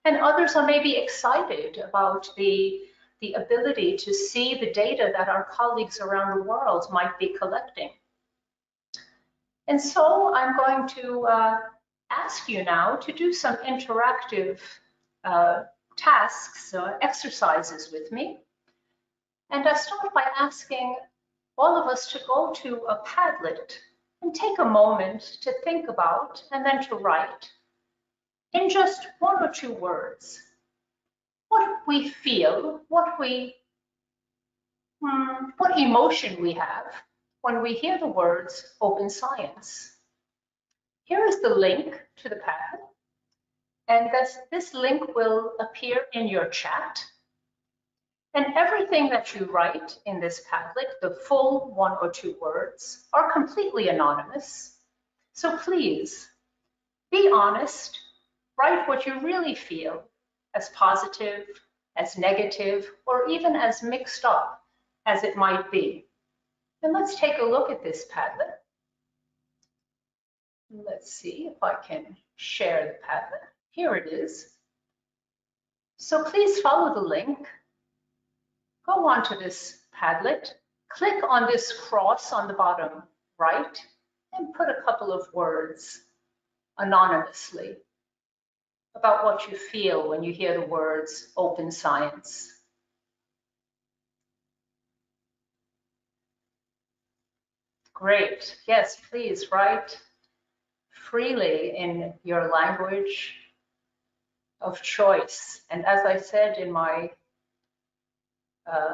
And others are maybe excited about the ability to see the data that our colleagues around the world might be collecting. And so I'm going to ask you now to do some interactive tasks or exercises with me. And I start by asking all of us to go to a Padlet and take a moment to think about and then to write in just 1 or 2 words what we feel, what emotion we have when we hear the words open science. Here is the link to the Padlet, and this link will appear in your chat. And everything that you write in this Padlet, the full 1 or 2 words, are completely anonymous. So please, be honest, write what you really feel, as positive, as negative, or even as mixed up as it might be. And let's take a look at this Padlet. Let's see if I can share the Padlet. Here it is. So please follow the link. Go on to this Padlet, click on this cross on the bottom right, and put a couple of words anonymously about what you feel when you hear the words open science. Great. Yes, please write freely in your language of choice. And as I said in my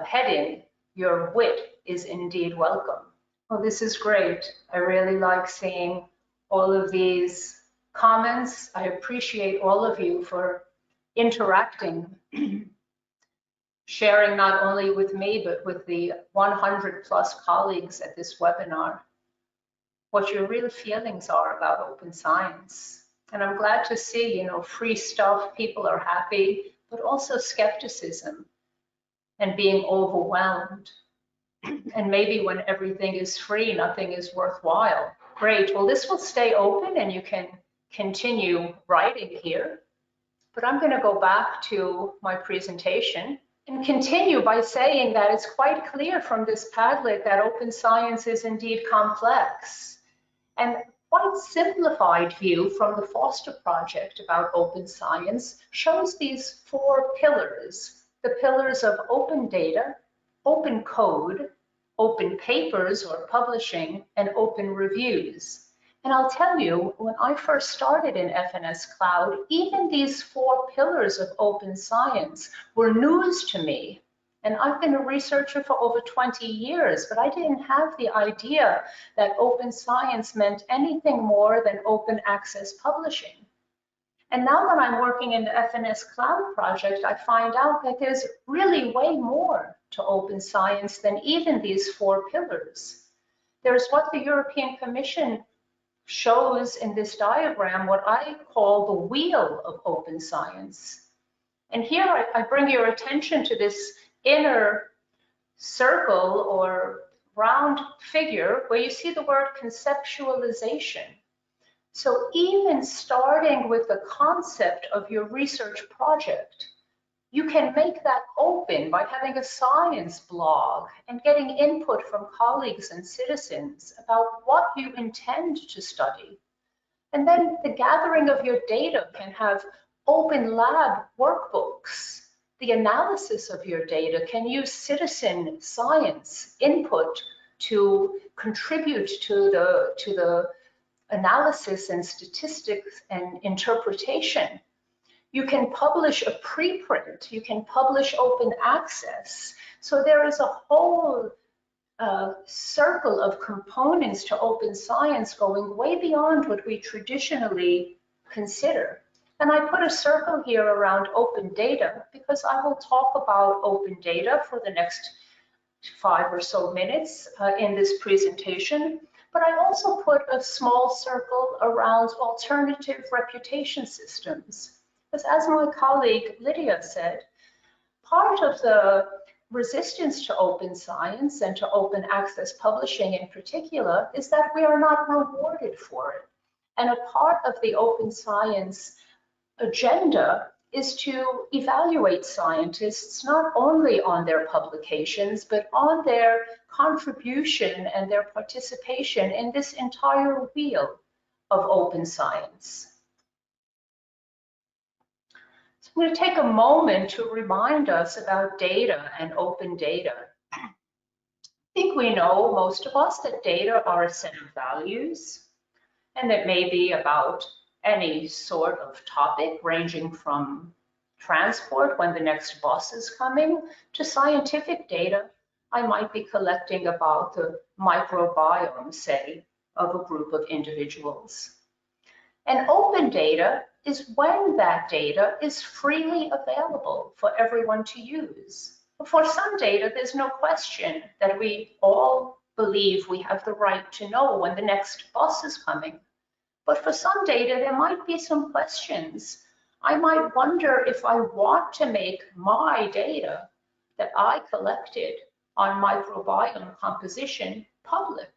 heading, your wit is indeed welcome. Well, this is great. I really like seeing all of these comments. I appreciate all of you for interacting, sharing not only with me, but with the 100+ colleagues at this webinar, what your real feelings are about open science. And I'm glad to see, free stuff, people are happy, but also skepticism and being overwhelmed. And maybe when everything is free, nothing is worthwhile. Great, well, this will stay open and you can continue writing here. But I'm gonna go back to my presentation and continue by saying that it's quite clear from this Padlet that open science is indeed complex. And quite simplified view from the Foster Project about open science shows these 4 pillars. The pillars of open data, open code, open papers or publishing, and open reviews. And I'll tell you, when I first started in FNS-Cloud, even these 4 pillars of open science were news to me. And I've been a researcher for over 20 years, but I didn't have the idea that open science meant anything more than open access publishing. And now that I'm working in the FNS-Cloud project, I find out that there's really way more to open science than even these 4 pillars. There's what the European Commission shows in this diagram, what I call the wheel of open science. And here I bring your attention to this inner circle or round figure where you see the word conceptualization. So even starting with the concept of your research project, you can make that open by having a science blog and getting input from colleagues and citizens about what you intend to study. And then the gathering of your data can have open lab workbooks. The analysis of your data can use citizen science input to contribute to the analysis and statistics and interpretation. You can publish a preprint, you can publish open access. So there is a whole circle of components to open science going way beyond what we traditionally consider. And I put a circle here around open data because I will talk about open data for the next 5 or so minutes in this presentation. But I also put a small circle around alternative reputation systems. Because as my colleague Lydia said, part of the resistance to open science and to open access publishing in particular is that we are not rewarded for it. And a part of the open science agenda is to evaluate scientists not only on their publications, but on their contribution and their participation in this entire wheel of open science. So I'm going to take a moment to remind us about data and open data. I think we know, most of us, that data are a set of values, and that may be about any sort of topic ranging from transport when the next bus is coming to scientific data. I might be collecting about the microbiome, say, of a group of individuals. And open data is when that data is freely available for everyone to use. For some data, there's no question that we all believe we have the right to know when the next bus is coming. But for some data, there might be some questions. I might wonder if I want to make my data that I collected on microbiome composition public.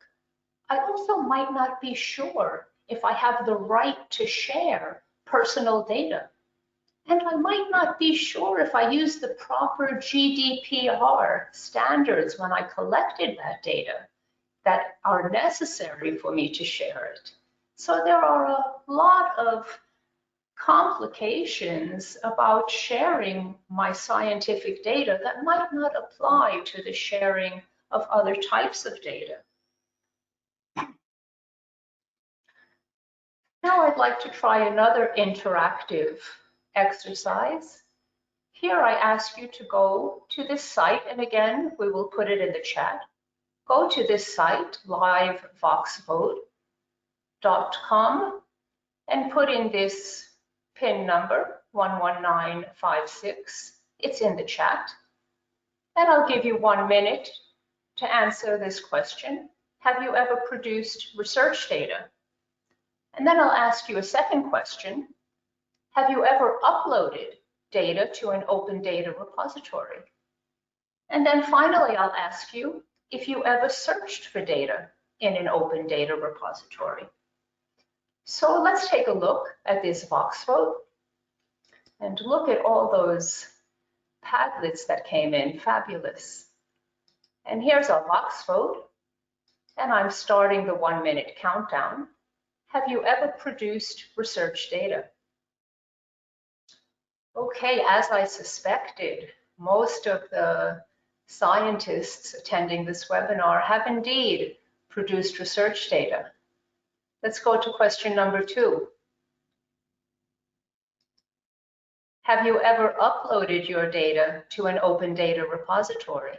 I also might not be sure if I have the right to share personal data. And I might not be sure if I use the proper GDPR standards when I collected that data that are necessary for me to share it. So there are a lot of complications about sharing my scientific data that might not apply to the sharing of other types of data. Now I'd like to try another interactive exercise. Here I ask you to go to this site, and again, we will put it in the chat. Go to this site, livevoxvote.com, and put in this PIN number, 11956. It's in the chat. And I'll give you 1 minute to answer this question. Have you ever produced research data? And then I'll ask you a second question. Have you ever uploaded data to an open data repository? And then finally, I'll ask you if you ever searched for data in an open data repository. So let's take a look at this VoxVote and look at all those Padlets that came in, fabulous. And here's our VoxVote, and I'm starting the 1 minute countdown. Have you ever produced research data? Okay, as I suspected, most of the scientists attending this webinar have indeed produced research data. Let's go to question number 2. Have you ever uploaded your data to an open data repository?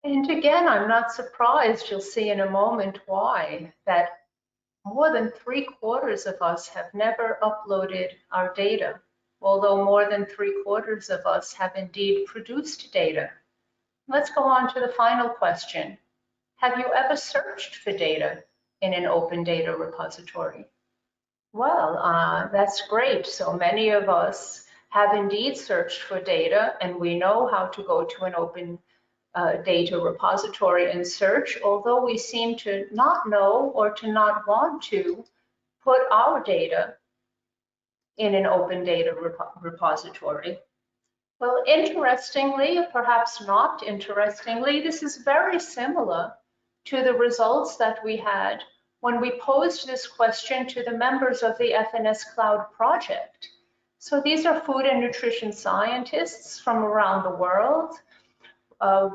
And again, I'm not surprised, you'll see in a moment why, that more than 3/4 of us have never uploaded our data, although more than 3/4 of us have indeed produced data. Let's go on to the final question. Have you ever searched for data in an open data repository? Well, that's great. So many of us have indeed searched for data, and we know how to go to an open data repository and search, although we seem to not know or to not want to put our data in an open data repository. Well, interestingly, or perhaps not interestingly, this is very similar to the results that we had when we posed this question to the members of the FNS-Cloud project. So these are food and nutrition scientists from around the world,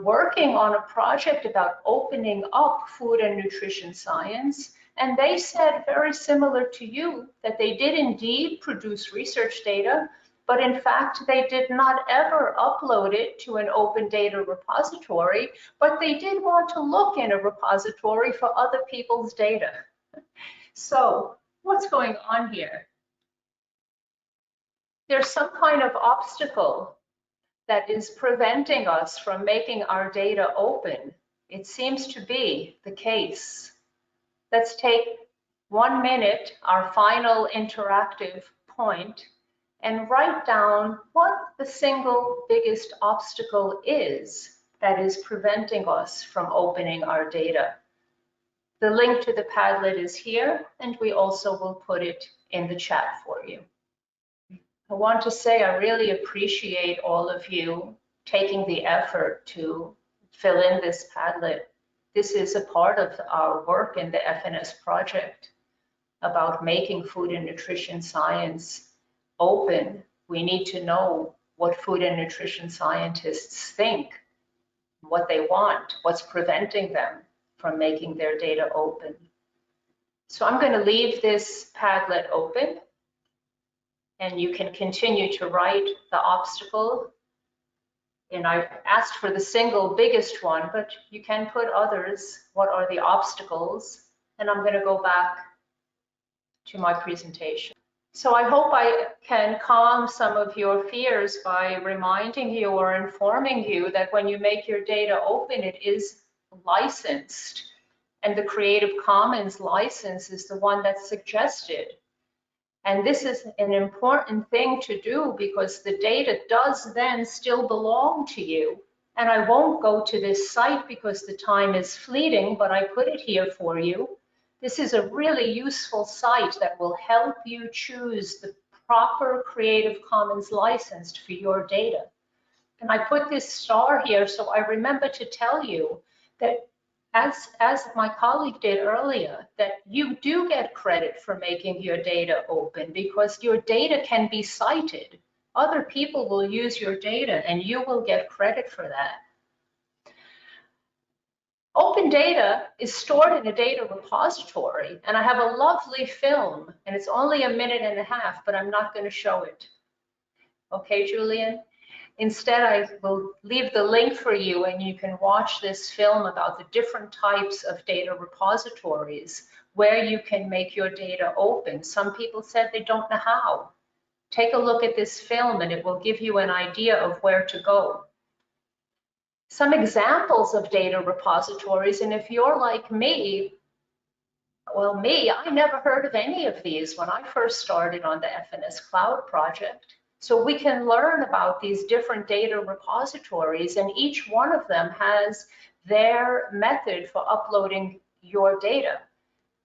working on a project about opening up food and nutrition science. And they said, very similar to you, that they did indeed produce research data, but in fact, they did not ever upload it to an open data repository, but they did want to look in a repository for other people's data. So what's going on here? There's some kind of obstacle that is preventing us from making our data open. It seems to be the case. Let's take 1 minute, our final interactive point, and write down what the single biggest obstacle is that is preventing us from opening our data. The link to the Padlet is here, and we also will put it in the chat for you. I want to say I really appreciate all of you taking the effort to fill in this Padlet. This is a part of our work in the FNS project about making food and nutrition science open. We need to know what food and nutrition scientists think, what they want, what's preventing them from making their data open. So I'm going to leave this Padlet open, and you can continue to write the obstacle. And I asked for the single biggest one, but you can put others. What are the obstacles? And I'm going to go back to my presentation. So I hope I can calm some of your fears by reminding you or informing you that when you make your data open, it is licensed. And the Creative Commons license is the one that's suggested. And this is an important thing to do because the data does then still belong to you. And I won't go to this site because the time is fleeting, but I put it here for you. This is a really useful site that will help you choose the proper Creative Commons license for your data. And I put this star here so I remember to tell you that as my colleague did earlier, that you do get credit for making your data open because your data can be cited. Other people will use your data and you will get credit for that. Open data is stored in a data repository, and I have a lovely film, and it's only 1.5 minutes, but I'm not going to show it. Okay, Julian? Instead, I will leave the link for you, and you can watch this film about the different types of data repositories where you can make your data open. Some people said they don't know how. Take a look at this film, and it will give you an idea of where to go. Some examples of data repositories, and if you're like me, well, I never heard of any of these when I first started on the FNS-Cloud project. So we can learn about these different data repositories, and each one of them has their method for uploading your data.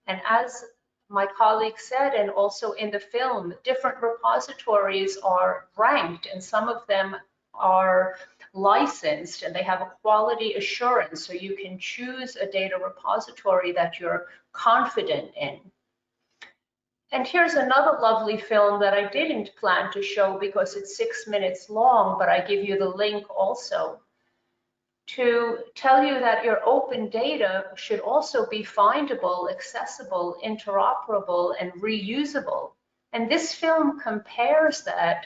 And as my colleague said, and also in the film, different repositories are ranked, and some of them are licensed and they have a quality assurance, so you can choose a data repository that you're confident in. And here's another lovely film that I didn't plan to show because it's 6 minutes long, but I give you the link also to tell you that your open data should also be findable, accessible, interoperable, and reusable. And this film compares that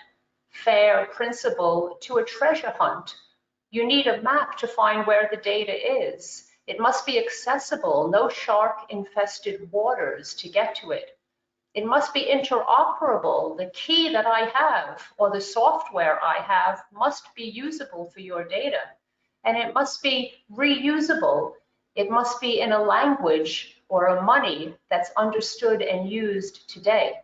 FAIR principle to a treasure hunt. You need a map to find where the data is. It must be accessible, no shark-infested waters to get to it. It must be interoperable. The key that I have or the software I have must be usable for your data. And it must be reusable. It must be in a language or a money that's understood and used today.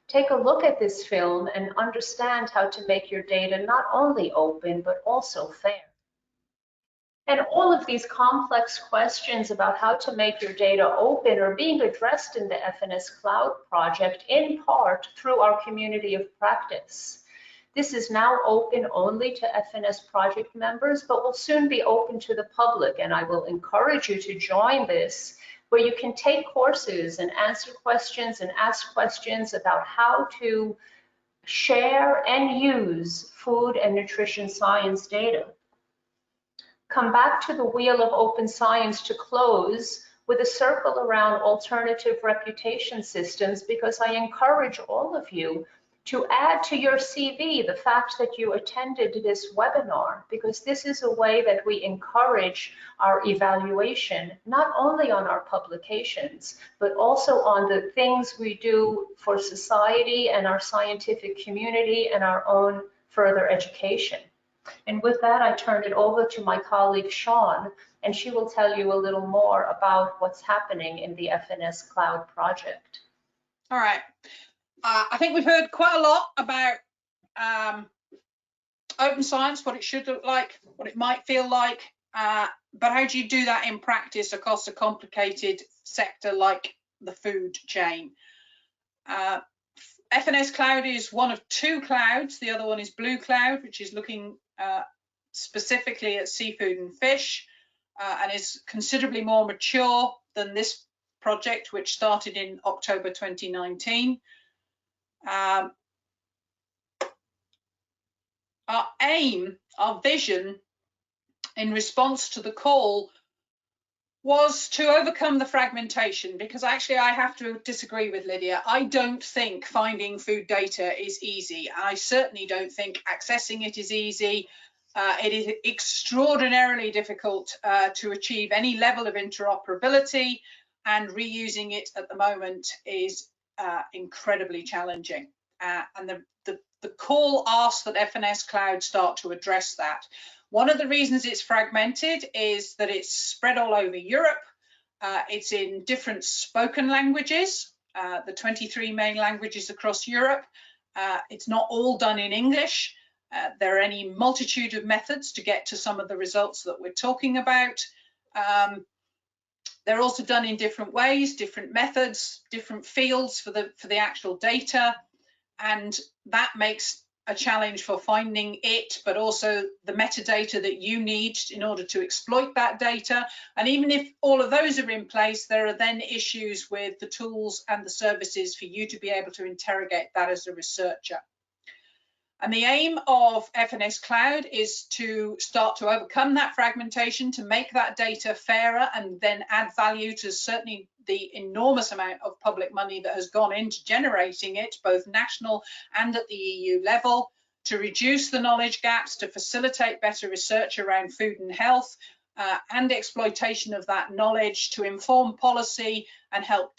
Take a look at this film and understand how to make your data not only open, but also fair. And all of these complex questions about how to make your data open are being addressed in the FNS-Cloud project, in part through our community of practice. This is now open only to FNS project members, but will soon be open to the public, and I will encourage you to join this, where you can take courses and answer questions and ask questions about how to share and use food and nutrition science data. come back to the wheel of open science to close with a circle around alternative reputation systems, because I encourage all of you to add to your CV the fact that you attended this webinar, because this is a way that we encourage our evaluation, not only on our publications, but also on the things we do for society and our scientific community and our own further education. And with that, I turn it over to my colleague, Sean, and she will tell you a little more about what's happening in the FNS-Cloud project. All right. I think we've heard quite a lot about open science, what it should look like, what it might feel like, but how do you do that in practice across a complicated sector like the food chain? FNS-Cloud is one of two clouds. The other one is Blue Cloud, which is looking specifically at seafood and fish, and is considerably more mature than this project, which started in October 2019. Our aim, our vision in response to the call was to overcome the fragmentation, because actually I have to disagree with Lydia. I don't think finding food data is easy. I certainly don't think accessing it is easy. It is extraordinarily difficult to achieve any level of interoperability, and reusing it at the moment is incredibly challenging. And the call asks that FNS-Cloud start to address that. One of the reasons it's fragmented is that it's spread all over Europe. It's in different spoken languages, the 23 main languages across Europe. It's not all done in English. There are any multitude of methods to get to some of the results that we're talking about. They're also done in different ways, different methods, different fields for the actual data, and that makes a challenge for finding it, but also the metadata that you need in order to exploit that data. And even if all of those are in place, there are then issues with the tools and the services for you to be able to interrogate that as a researcher. And the aim of FNS-Cloud is to start to overcome that fragmentation, to make that data fairer, and then add value to certainly the enormous amount of public money that has gone into generating it, both national and at the EU level, to reduce the knowledge gaps, to facilitate better research around food and health, and exploitation of that knowledge to inform policy and help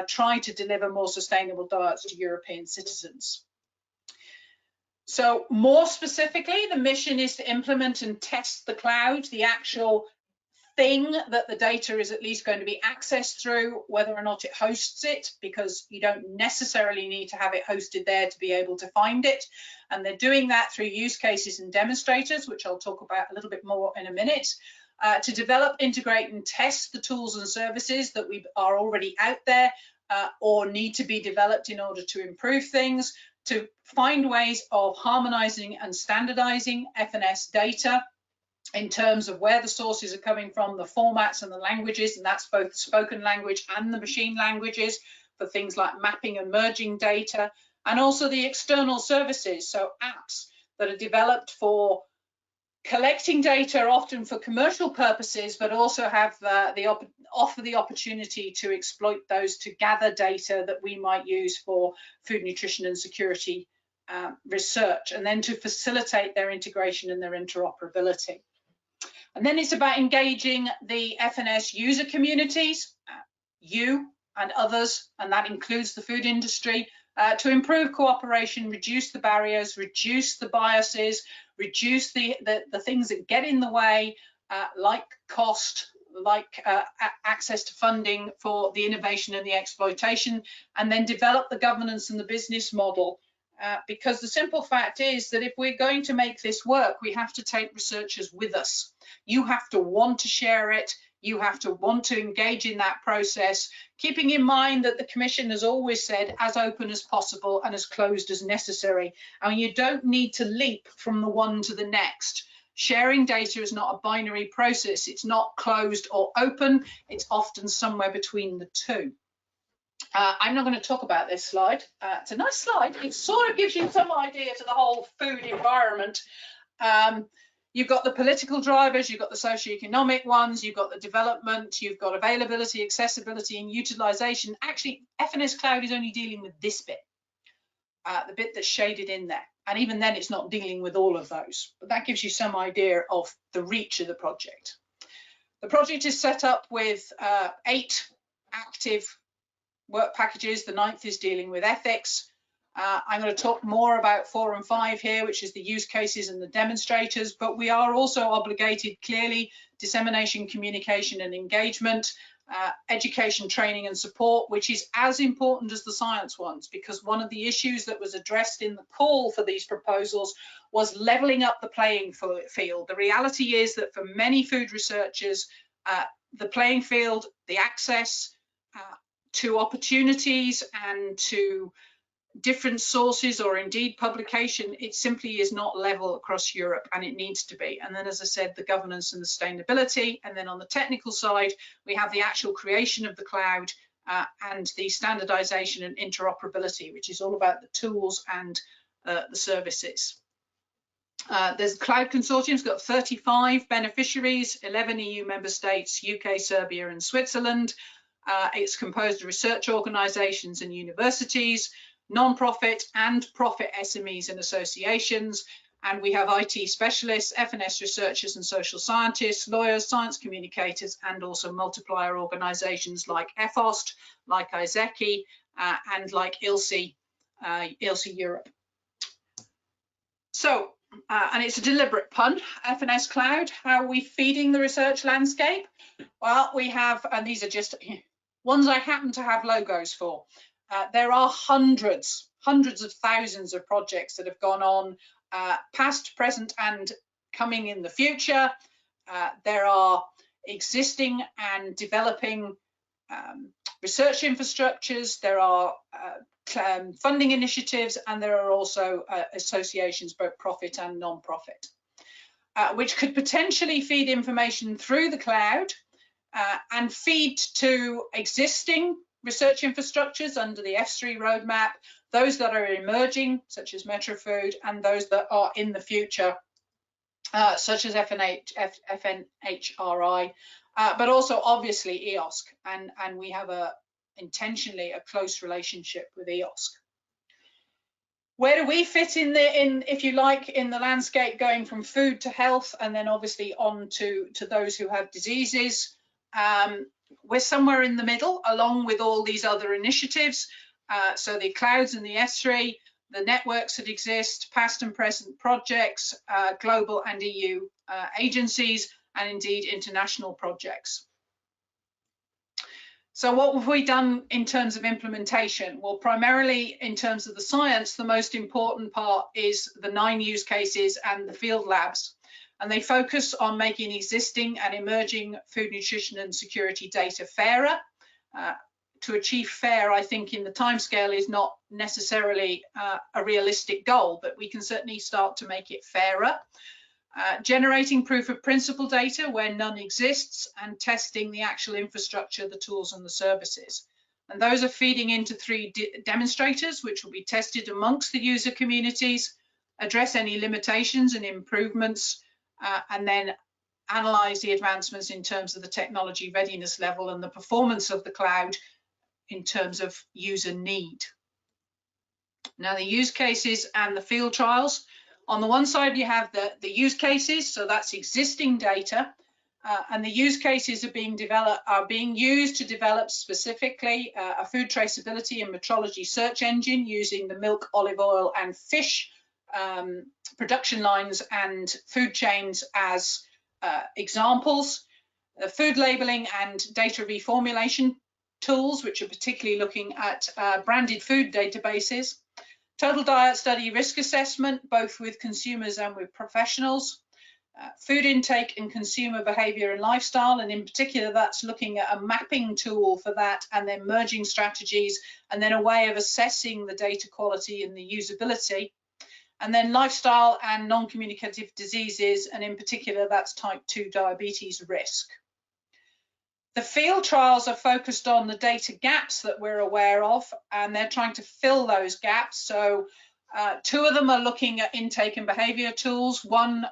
try to deliver more sustainable diets to European citizens. So more specifically, the mission is to implement and test the cloud, the actual thing that the data is at least going to be accessed through, whether or not it hosts it, because you don't necessarily need to have it hosted there to be able to find it. And they're doing that through use cases and demonstrators, which I'll talk about a little bit more in a minute, to develop, integrate and test the tools and services that are already out there or need to be developed in order to improve things, to find ways of harmonizing and standardizing FNS data in terms of where the sources are coming from, the formats and the languages, and that's both spoken language and the machine languages for things like mapping and merging data, and also the external services, so apps that are developed for collecting data, often for commercial purposes, but also have offer the opportunity to exploit those to gather data that we might use for food, nutrition and security research, and then to facilitate their integration and their interoperability. And then it's about engaging the FNS user communities, you and others, and that includes the food industry, to improve cooperation, reduce the barriers, reduce the biases, reduce the things that get in the way, like cost, like access to funding for the innovation and the exploitation, and then develop the governance and the business model. Because the simple fact is that if we're going to make this work, we have to take researchers with us. You have to want to share it. You have to want to engage in that process, keeping in mind that the Commission has always said as open as possible and as closed as necessary. And you don't need to leap from the one to the next. Sharing data is not a binary process. It's not closed or open. It's often somewhere between the two. I'm not going to talk about this slide. It's a nice slide. It sort of gives you some idea to the whole food environment. You've got the political drivers, you've got the socioeconomic ones, you've got the development, you've got availability, accessibility, and utilization. Actually, FNS-Cloud is only dealing with this bit, the bit that's shaded in there. And even then, it's not dealing with all of those. But that gives you some idea of the reach of the project. The project is set up with 8 active work packages. The 9th is dealing with ethics. I'm going to talk more about 4 and 5 here, which is the use cases and the demonstrators, but we are also obligated clearly dissemination, communication and engagement, education, training and support, which is as important as the science ones, because one of the issues that was addressed in the call for these proposals was leveling up the playing field. The reality is that for many food researchers, the playing field, the access to opportunities and to different sources or indeed publication, it simply is not level across Europe, and it needs to be. And then, as I said, the governance and the sustainability. And then on the technical side, we have the actual creation of the cloud and the standardization and interoperability, which is all about the tools and the services. There's Cloud Consortium's got 35 beneficiaries, 11 EU member states, UK, Serbia and Switzerland. It's composed of research organizations and universities, non-profit and profit SMEs and associations, and we have IT specialists, FNS researchers and social scientists, lawyers, science communicators, and also multiplier organizations like FOST, like ISECI, and like ILSI Europe. So, and it's a deliberate pun, FNS Cloud, how are we feeding the research landscape? Well, we have, and these are just ones I happen to have logos for. There are hundreds of thousands of projects that have gone on, past, present, and coming in the future. There are existing and developing research infrastructures. There are funding initiatives, and there are also associations, both profit and non-profit, which could potentially feed information through the cloud and feed to existing research infrastructures under the F3 roadmap, those that are emerging, such as MetroFood, and those that are in the future, such as FNHRI, but also obviously EOSC, and we have intentionally a close relationship with EOSC. Where do we fit in if you like, in the landscape, going from food to health, and then obviously on to those who have diseases? We're somewhere in the middle, along with all these other initiatives. So the clouds and the S3, the networks that exist, past and present projects, global and EU agencies, and indeed international projects. So what have we done in terms of implementation? Well, primarily in terms of the science, the most important part is the 9 use cases and the field labs. And they focus on making existing and emerging food, nutrition and security data fairer. To achieve fair, I think in the timescale is not necessarily a realistic goal, but we can certainly start to make it fairer. Generating proof of principle data where none exists, and testing the actual infrastructure, the tools and the services. And those are feeding into 3 demonstrators, which will be tested amongst the user communities, address any limitations and improvements, and then analyze the advancements in terms of the technology readiness level and the performance of the cloud in terms of user need. Now, the use cases and the field trials. On the one side, you have the use cases, so that's existing data, and the use cases are being used to develop specifically a food traceability and metrology search engine using the milk, olive oil, and fish production lines and food chains as examples. Food labeling and data reformulation tools, which are particularly looking at branded food databases. Total diet study risk assessment, both with consumers and with professionals. Food intake and consumer behavior and lifestyle, and in particular that's looking at a mapping tool for that, and then merging strategies, and then a way of assessing the data quality and the usability. And then lifestyle and non-communicative diseases, and in particular that's type 2 diabetes risk. The field trials are focused on the data gaps that we're aware of, and they're trying to fill those gaps. So 2 of them are looking at intake and behavior tools. One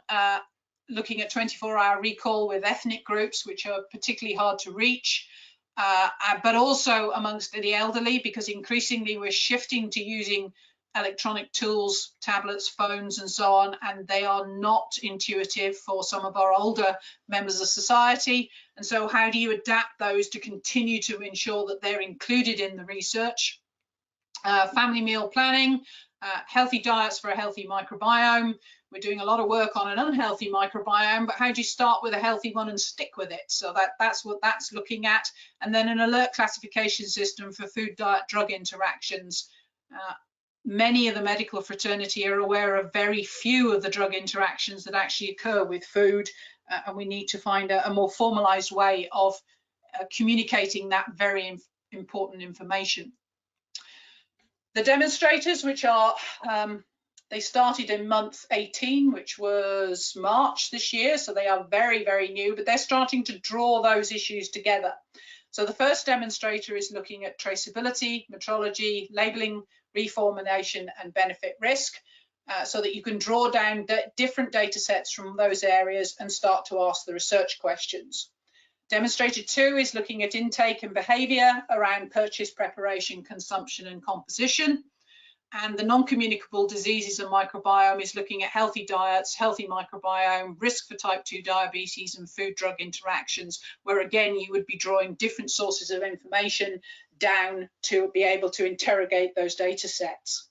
looking at 24-hour recall with ethnic groups, which are particularly hard to reach, but also amongst the elderly, because increasingly we're shifting to using electronic tools, tablets, phones, and so on, and they are not intuitive for some of our older members of society. And so how do you adapt those to continue to ensure that they're included in the research? Family meal planning, healthy diets for a healthy microbiome. We're doing a lot of work on an unhealthy microbiome, but how do you start with a healthy one and stick with it? So that's what that's looking at. And then an alert classification system for food, diet, drug interactions. Many of the medical fraternity are aware of very few of the drug interactions that actually occur with food, and we need to find a more formalized way of communicating that very important information. The demonstrators, which are, they started in month 18, which was March this year, so they are very, very new, but they're starting to draw those issues together. So the first demonstrator is looking at traceability, metrology, labeling, reformulation, and benefit risk, so that you can draw down different data sets from those areas and start to ask the research questions. Demonstrator 2 is looking at intake and behaviour around purchase, preparation, consumption, and composition. And the non-communicable diseases and microbiome is looking at healthy diets, healthy microbiome, risk for type 2 diabetes, and food-drug interactions, where again you would be drawing different sources of information down to be able to interrogate those data sets.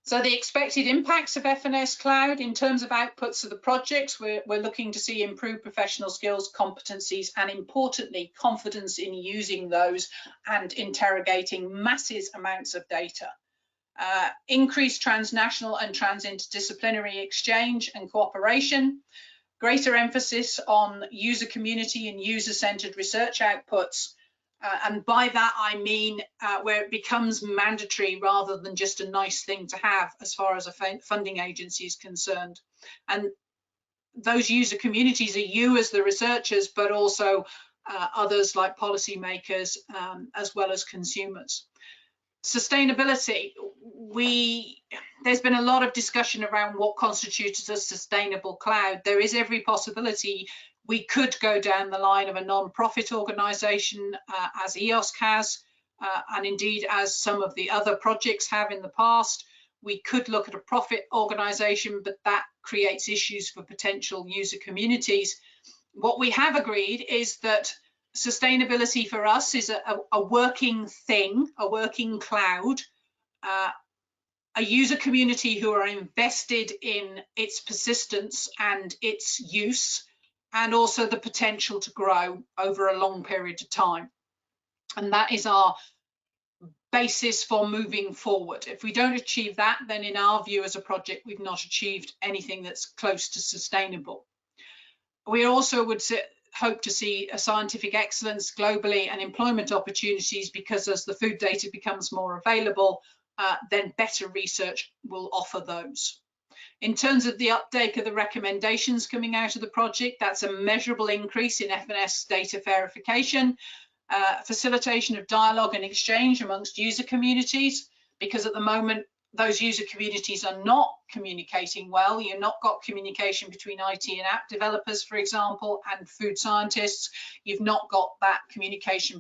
So the expected impacts of FNS-Cloud in terms of outputs of the projects, we're looking to see improved professional skills, competencies, and importantly, confidence in using those and interrogating massive amounts of data. Increased transnational and trans-interdisciplinary exchange and cooperation, greater emphasis on user community and user-centered research outputs. And by that, I mean where it becomes mandatory rather than just a nice thing to have as far as a funding agency is concerned. And those user communities are you as the researchers, but also others like policymakers, as well as consumers. Sustainability, there's been a lot of discussion around what constitutes a sustainable cloud. There is every possibility we could go down the line of a non-profit organisation, as EOSC has, and indeed as some of the other projects have in the past. We could look at a profit organisation, but that creates issues for potential user communities. What we have agreed is that sustainability for us is a working thing, a working cloud, a user community who are invested in its persistence and its use, and also the potential to grow over a long period of time. And that is our basis for moving forward. If we don't achieve that, then in our view as a project, we've not achieved anything that's close to sustainable. We also would hope to see a scientific excellence globally and employment opportunities, because as the food data becomes more available, then better research will offer those. In terms of the uptake of the recommendations coming out of the project, that's a measurable increase in FNS data verification, facilitation of dialogue and exchange amongst user communities, because at the moment those user communities are not communicating well. You've not got communication between IT and app developers, for example, and food scientists. You've not got that communication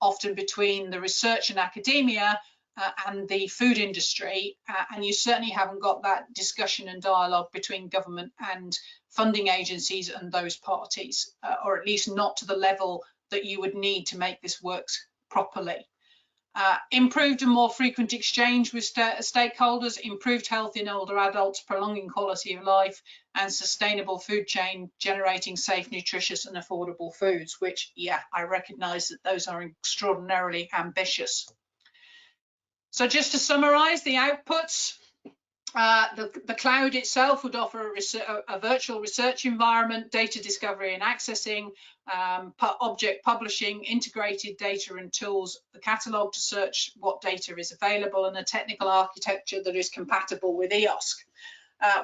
often between the research and academia and the food industry, and you certainly haven't got that discussion and dialogue between government and funding agencies and those parties, or at least not to the level that you would need to make this work properly. Improved and more frequent exchange with stakeholders, improved health in older adults, prolonging quality of life, and sustainable food chain, generating safe, nutritious and affordable foods, which, yeah, I recognise that those are extraordinarily ambitious. So just to summarise the outputs, the cloud itself would offer a virtual research environment, data discovery and accessing, object publishing, integrated data and tools, the catalogue to search what data is available, and a technical architecture that is compatible with EOSC.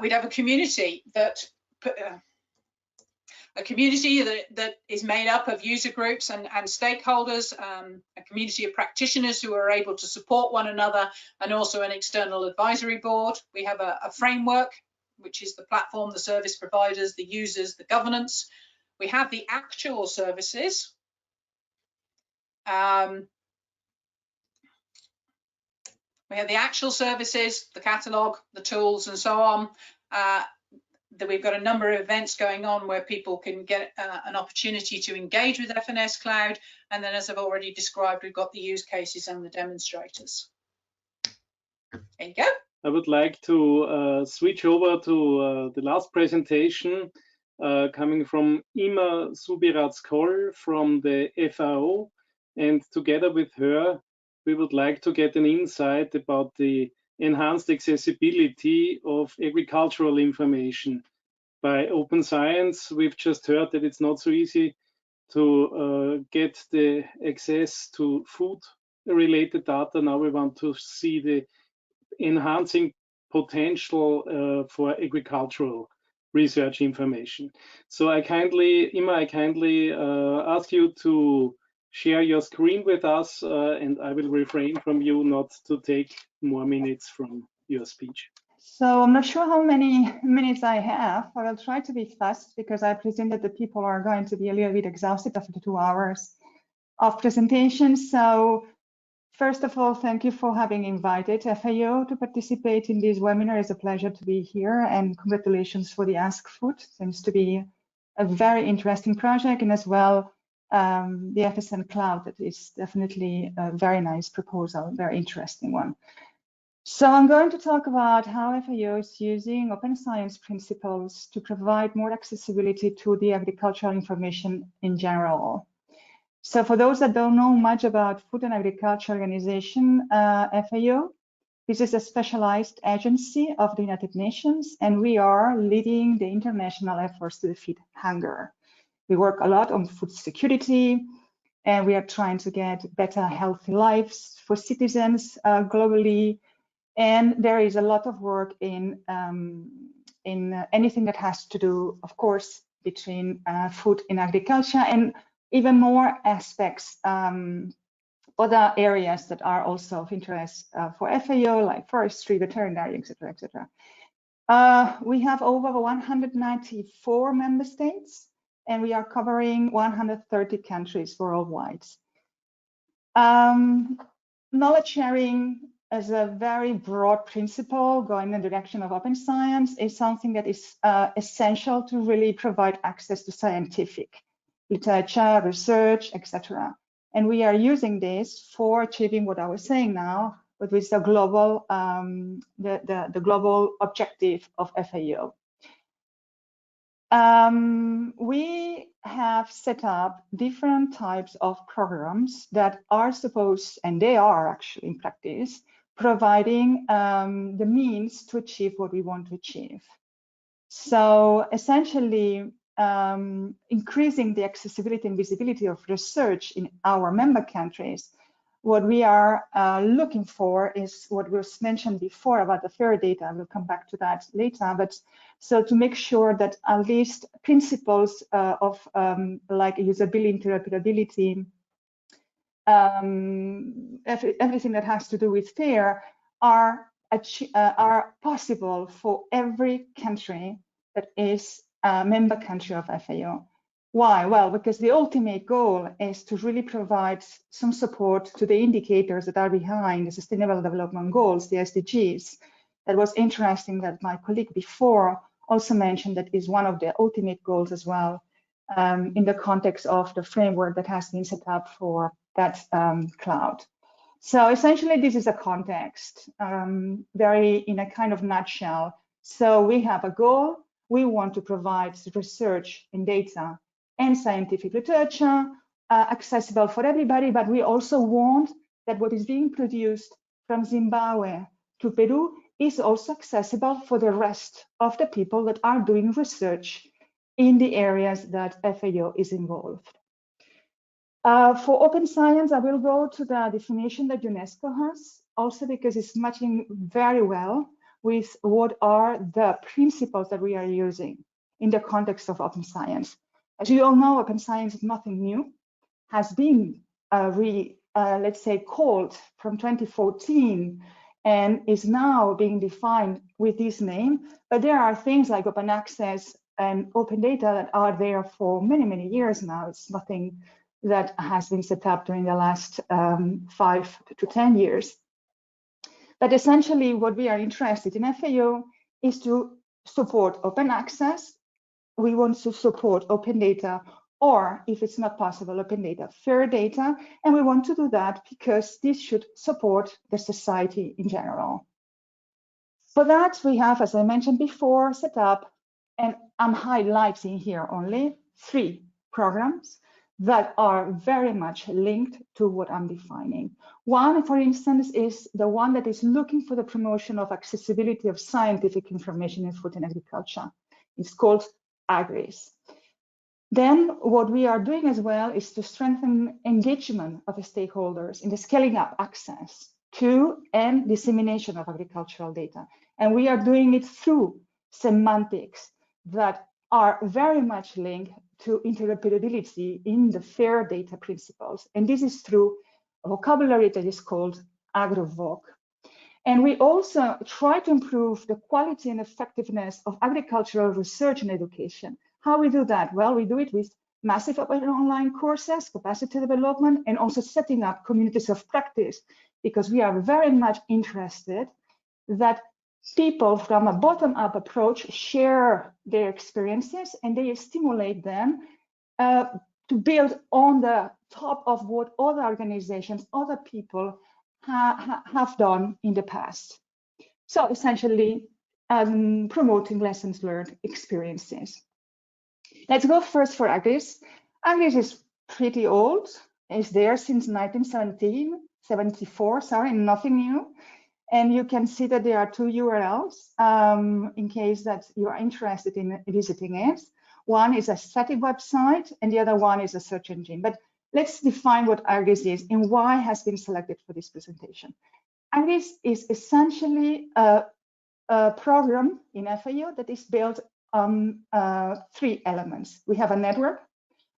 We'd have a community that is made up of user groups and stakeholders, a community of practitioners who are able to support one another, and also an external advisory board. We have a framework which is the platform, the service providers, the users, the governance. We have the actual services. We have the actual services, the catalogue, the tools, and so on. That we've got a number of events going on where people can get an opportunity to engage with FNS-Cloud. And then, as I've already described, we've got the use cases and the demonstrators. There you go. I would like to switch over to the last presentation coming from Ima Subirats-Koll from the FAO. And together with her, we would like to get an insight about the enhanced accessibility of agricultural information by open science. We've just heard that it's not so easy to get the access to food-related data. Now we want to see the enhancing potential for agricultural research information. So Ima, I kindly ask you to share your screen with us, and I will refrain from you not to take more minutes from your speech. So I'm not sure how many minutes I have. I will try to be fast because I presume that the people are going to be a little bit exhausted after the 2 hours of presentation. So first of all, thank you for having invited FAO to participate in this webinar. It's a pleasure to be here, and congratulations for the AskFood. Seems to be a very interesting project, and as well the FNS-Cloud. That is definitely a very nice proposal, very interesting one. So I'm going to talk about how FAO is using open science principles to provide more accessibility to the agricultural information in general. So for those that don't know much about Food and Agriculture Organization, FAO, this is a specialized agency of the United Nations, and we are leading the international efforts to defeat hunger. We work a lot on food security, and we are trying to get better, healthy lives for citizens globally. And there is a lot of work in anything that has to do, of course, between food and agriculture, and even more aspects, other areas that are also of interest for FAO, like forestry, veterinary, etc., etc. We have over 194 member states, and we are covering 130 countries worldwide. Knowledge sharing as a very broad principle going in the direction of open science is something that is essential to really provide access to scientific literature, research, etc. And we are using this for achieving what I was saying now, but with the global, the global objective of FAO. We have set up different types of programs that are supposed, and they are actually in practice, providing the means to achieve what we want to achieve. So essentially, increasing the accessibility and visibility of research in our member countries. What we are looking for is what was mentioned before about the FAIR data. We'll come back to that later, but so to make sure that at least principles of like usability, interoperability, everything that has to do with FAIR are possible for every country that is a member country of FAO. Why? Well, because the ultimate goal is to really provide some support to the indicators that are behind the Sustainable Development Goals, the SDGs. That was interesting that my colleague before also mentioned that is one of the ultimate goals as well in the context of the framework that has been set up for that cloud. So essentially, this is a context, very in a kind of nutshell. So we have a goal. We want to provide research and data and scientific literature accessible for everybody, but we also want that what is being produced from Zimbabwe to Peru is also accessible for the rest of the people that are doing research in the areas that FAO is involved. For open science, I will go to the definition that UNESCO has, also because it's matching very well with what are the principles that we are using in the context of open science. As you all know, open science is nothing new, has been let's say, called from 2014, and is now being defined with this name. But there are things like open access and open data that are there for many, many years now. It's nothing that has been set up during the last 5 to 10 years. But essentially what we are interested in FAO is to support open access. We want to support open data, or if it's not possible, open data, fair data. And we want to do that because this should support the society in general. For that, we have, as I mentioned before, set up, and I'm highlighting here only 3 programs that are very much linked to what I'm defining. One, for instance, is the one that is looking for the promotion of accessibility of scientific information in food and agriculture. It's called AGRIS. Then what we are doing as well is to strengthen engagement of the stakeholders in the scaling up access to and dissemination of agricultural data. And we are doing it through semantics that are very much linked to interoperability in the FAIR data principles. And this is through a vocabulary that is called AgroVoc. And we also try to improve the quality and effectiveness of agricultural research and education. How we do that? Well, we do it with massive open online courses, capacity development, and also setting up communities of practice, because we are very much interested that people from a bottom-up approach share their experiences and they stimulate them to build on the top of what other organizations, other people have done in the past. So essentially promoting lessons learned experiences. Let's go first for AGRIS. AGRIS is pretty old. It's there since 1974, sorry, nothing new. And you can see that there are 2 URLs in case that you are interested in visiting it. One is a static website and the other one is a search engine. But let's define what AGRIS is and why it has been selected for this presentation. AGRIS is essentially a program in FAO that is built on 3 elements. We have a network.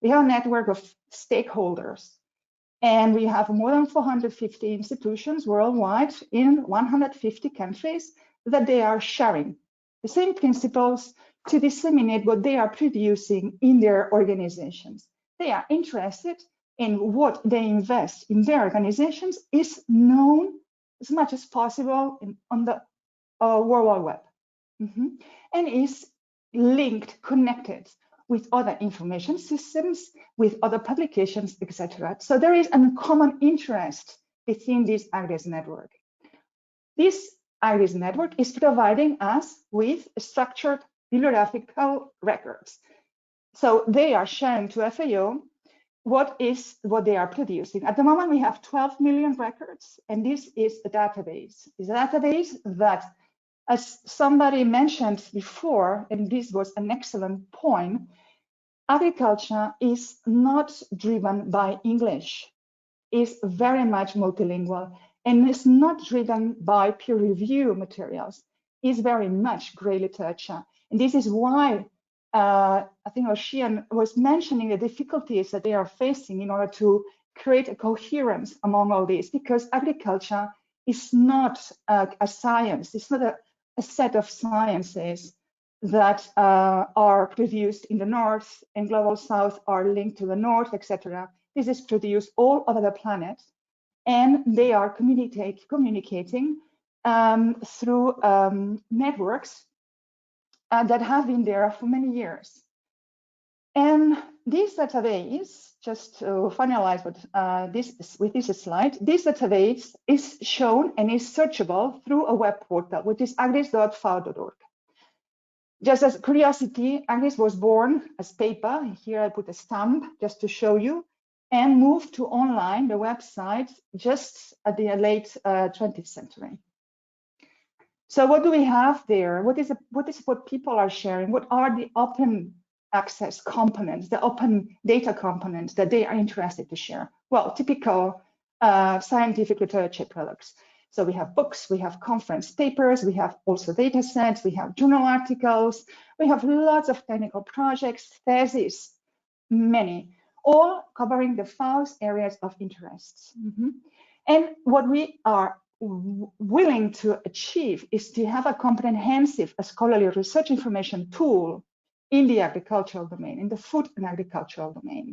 We have a network of stakeholders. And we have more than 450 institutions worldwide in 150 countries that they are sharing the same principles to disseminate what they are producing in their organizations. They are interested in what they invest in their organizations is known as much as possible on the World Wide Web, and is linked, connected with other information systems, with other publications, etc. So there is a common interest within this AGRIS network. This AGRIS network is providing us with structured bibliographical records. So they are sharing to FAO what they are producing. At the moment, we have 12 million records, and this is a database. It's a database that, as somebody mentioned before, and this was an excellent point, agriculture is not driven by English. It's very much multilingual, and it's not driven by peer review materials. It's very much gray literature. And this is why I think Ocean was mentioning the difficulties that they are facing in order to create a coherence among all these, because agriculture is not a science. It's not a set of sciences that are produced in the north and global south are linked to the north, etc. This is produced all over the planet, and they are communicating through networks that have been there for many years. And this database, just to finalize with this slide, this database is shown and is searchable through a web portal, which is agris.fao.org. Just as curiosity, AGRIS was born as paper. Here I put a stamp just to show you, and moved to online, the website, just at the late 20th century. So what do we have there? What is what people are sharing? What are the open access components, the open data components that they are interested to share? Well, typical scientific literature products. So we have books, we have conference papers, we have also data sets, we have journal articles, we have lots of technical projects, theses, many, all covering the FAO's areas of interests. And what we are willing to achieve is to have a comprehensive scholarly research information tool in the agricultural domain, in the food and agricultural domain.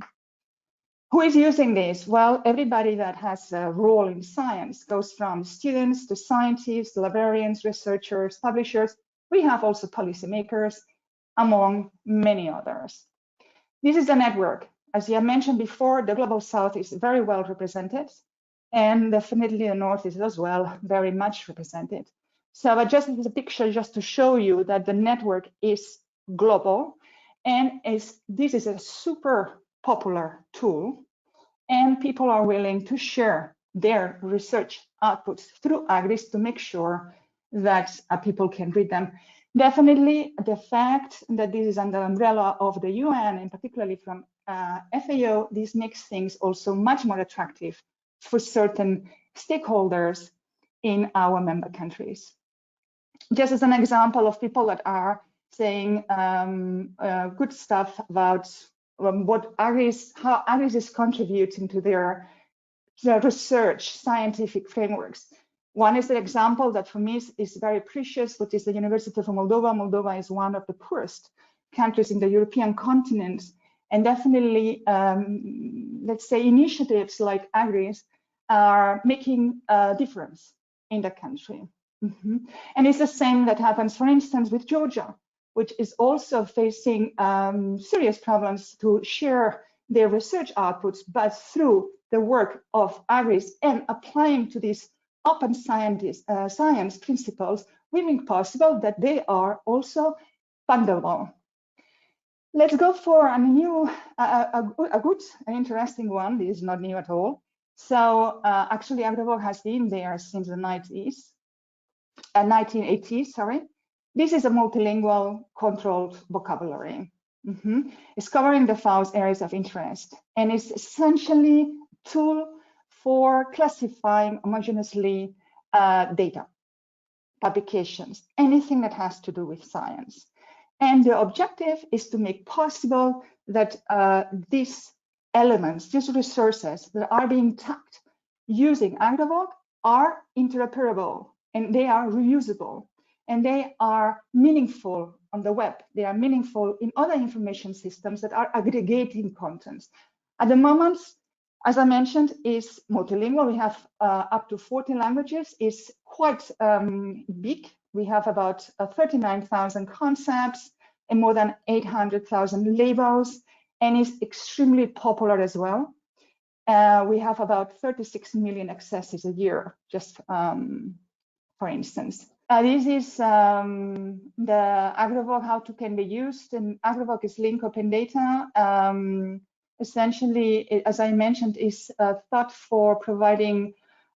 Who is using this? Well, everybody that has a role in science goes from students to scientists, librarians, researchers, publishers. We have also policymakers, among many others. This is a network. As I mentioned before, the Global South is very well represented, and definitely the North is as well very much represented. So I just this a picture just to show you that the network is global, and this is a super popular tool, and people are willing to share their research outputs through Agris to make sure that people can read them. Definitely the fact that this is under the umbrella of the UN, and particularly from FAO, this makes things also much more attractive for certain stakeholders in our member countries. Just as an example of people that are saying good stuff about how Agris is contributing to their research scientific frameworks. One is the example that for me is very precious, which is the University of Moldova. Moldova is one of the poorest countries in the European continent, and definitely, let's say, initiatives like Agris are making a difference in the country. And it's the same that happens, for instance, with Georgia, which is also facing serious problems to share their research outputs, but through the work of Agris and applying to these open science principles, we make possible that they are also fundable. Let's go for a new, a good and interesting one. This is not new at all. So actually, AgriVoc has been there since the 1980s, sorry. This is a multilingual controlled vocabulary. It's covering the FAO's areas of interest, and it's essentially a tool for classifying homogeneously data, publications, anything that has to do with science. And the objective is to make possible that these elements, these resources that are being tagged using AgriVoc are interoperable, and they are reusable, and they are meaningful on the web. They are meaningful in other information systems that are aggregating contents. At the moment, as I mentioned, is multilingual. We have up to 40 languages. It's quite big. We have about 39,000 concepts and more than 800,000 labels, and it's extremely popular as well. We have about 36 million accesses a year, just for instance. This is the AgriVoc, how it can be used, and AgriVoc is link open data. Essentially, as I mentioned, is thought for providing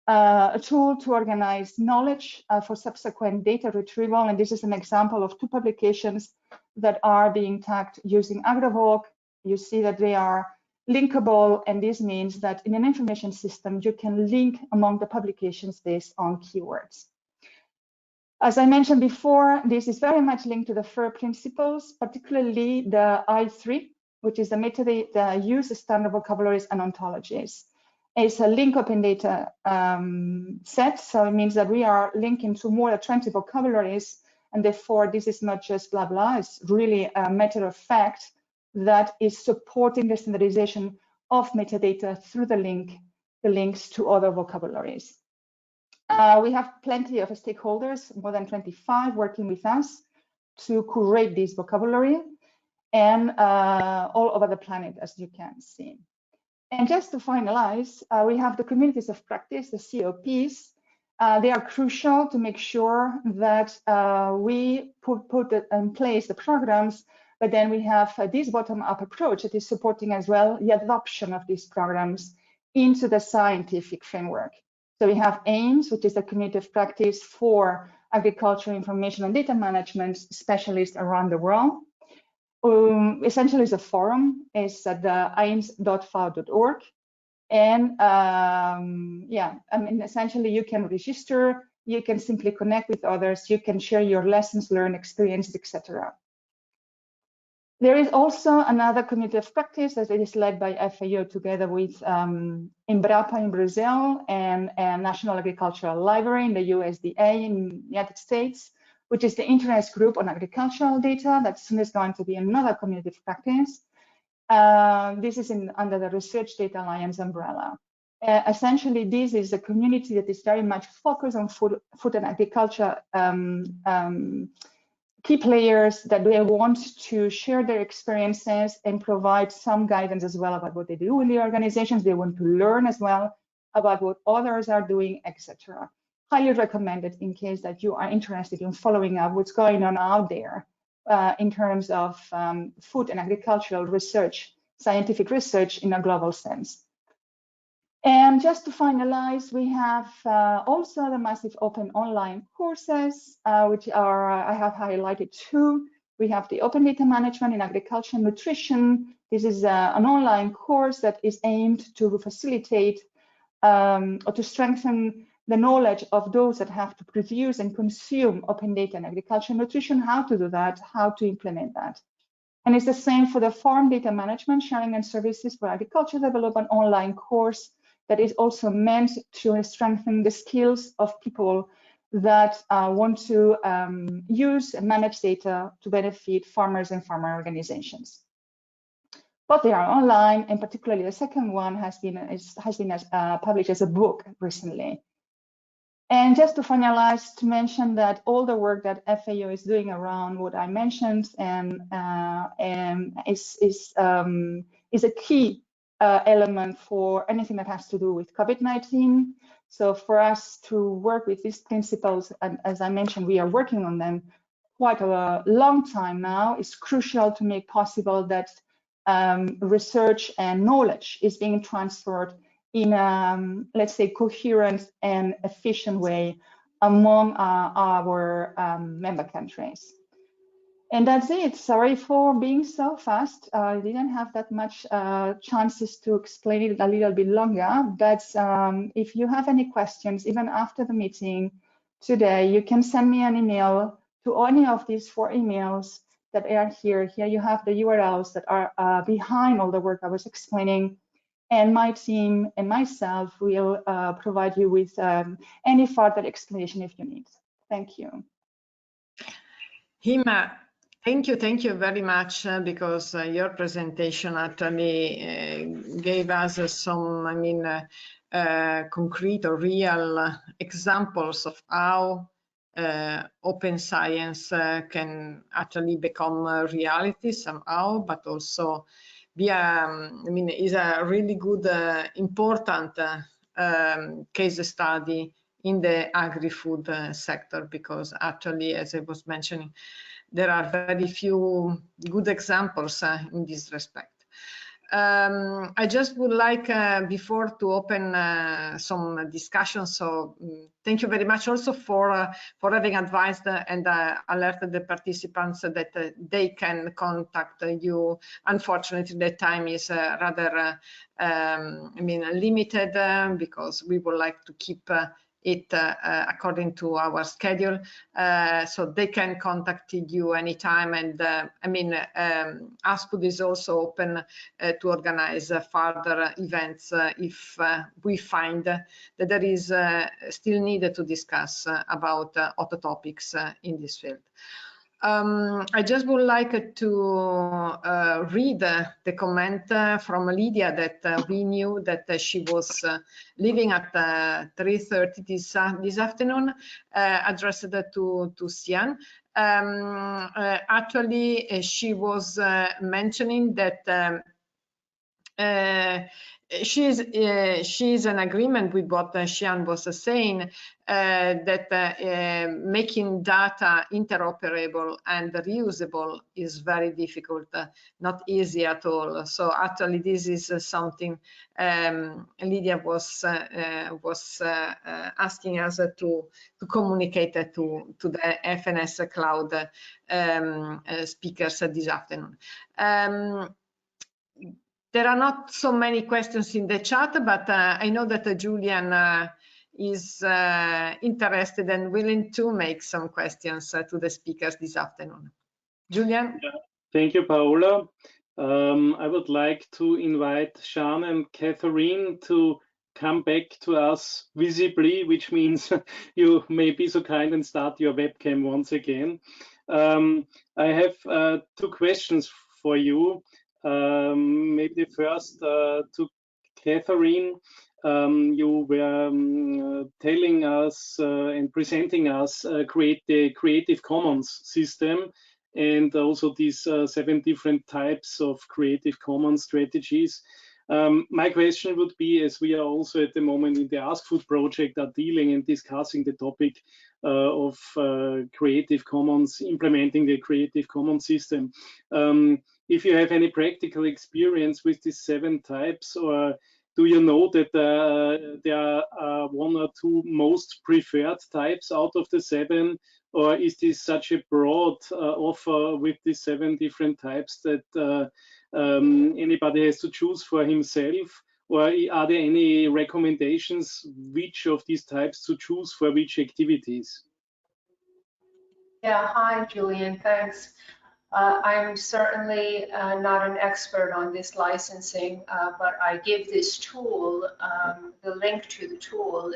a tool to organize knowledge for subsequent data retrieval. And this is an example of 2 publications that are being tagged using AgriVoc. You see that they are linkable, and this means that in an information system, you can link among the publications based on keywords. As I mentioned before, this is very much linked to the FAIR principles, particularly the I3, which is the metadata use standard vocabularies and ontologies. It's a link open data set, so it means that we are linking to more than 20 vocabularies, and therefore this is not just blah blah, it's really a matter of fact that is supporting the standardization of metadata through the links to other vocabularies. We have plenty of stakeholders, more than 25, working with us to curate this vocabulary, and all over the planet, as you can see. And just to finalize, we have the communities of practice, the COPs. They are crucial to make sure that we put in place the programs, but then we have this bottom-up approach that is supporting as well the adoption of these programs into the scientific framework. So we have AIMS, which is the community of practice for agricultural information and data management specialists around the world. Essentially, it's a forum. It's at the aims.fao.org. And yeah, I mean, essentially, you can register, you can simply connect with others, you can share your lessons learned, experiences, etc. There is also another community of practice that is led by FAO together with Embrapa in Brazil and National Agricultural Library in the USDA in the United States, which is the Interest Group on Agricultural Data. That soon is going to be another community of practice. This is under the Research Data Alliance umbrella. Essentially, this is a community that is very much focused on food and agriculture key players that they want to share their experiences and provide some guidance as well about what they do in the organizations. They want to learn as well about what others are doing, etc. Highly recommended in case that you are interested in following up what's going on out there in terms of food and agricultural research, scientific research in a global sense. And just to finalize, we have also the massive open online courses, which are, I have highlighted two. We have the Open Data Management in Agriculture and Nutrition. This is an online course that is aimed to facilitate or to strengthen the knowledge of those that have to produce and consume open data in agriculture and nutrition, how to do that, how to implement that. And it's the same for the Farm Data Management, Sharing and Services for Agriculture Development online course that is also meant to strengthen the skills of people that want to use and manage data to benefit farmers and farmer organizations. But they are online, and particularly the second one has been published as a book recently. And just to finalize, to mention that all the work that FAO is doing around what I mentioned and is a key element for anything that has to do with COVID-19. So for us to work with these principles, and as I mentioned, we are working on them quite a long time now. It's crucial to make possible that research and knowledge is being transferred in a, let's say, coherent and efficient way among our member countries. And that's it. Sorry for being so fast. I didn't have that much chances to explain it a little bit longer, but if you have any questions, even after the meeting today, you can send me an email to any of these 4 emails that are here. Here you have the URLs that are behind all the work I was explaining. And my team and myself will provide you with any further explanation if you need. Thank you. Hima, thank you very much because your presentation actually gave us some, concrete or real examples of how open science can actually become a reality somehow, but also be is a really good, important case study in the agri-food sector, because actually, as I was mentioning, there are very few good examples in this respect. I just would like, before to open some discussion, so thank you very much also for having advised and alerted the participants that they can contact you. Unfortunately, the time is rather limited because we would like to keep it according to our schedule, so they can contact you anytime. And ASKFOOD is also open to organize further events if we find that there is still need to discuss about other topics in this field. I just would like to read the comment from Lydia that we knew that she was leaving at 3:30 this afternoon, addressed to Sian. Actually, she was mentioning that she's in agreement with what Xian was saying, that making data interoperable and reusable is very difficult, not easy at all. So actually, this is something Lydia was asking us to communicate to the FNS-Cloud speakers this afternoon. There are not so many questions in the chat, but I know that Julian is interested and willing to make some questions to the speakers this afternoon. Julian? Thank you, Paola. I would like to invite Sean and Catherine to come back to us visibly, which means you may be so kind and start your webcam once again. I have 2 questions for you. Maybe first to Catherine. You were telling us and presenting us create the Creative Commons system, and also these 7 different types of Creative Commons strategies. My question would be, as we are also at the moment in the AskFood project are dealing and discussing the topic of Creative Commons, implementing the Creative Commons system. If you have any practical experience with these 7 types, or do you know that there are 1 or 2 most preferred types out of the 7? Or is this such a broad offer with these 7 different types that anybody has to choose for himself? Or are there any recommendations which of these types to choose for which activities? Yeah, hi, Julian, thanks. I'm certainly not an expert on this licensing, but I give this tool, the link to the tool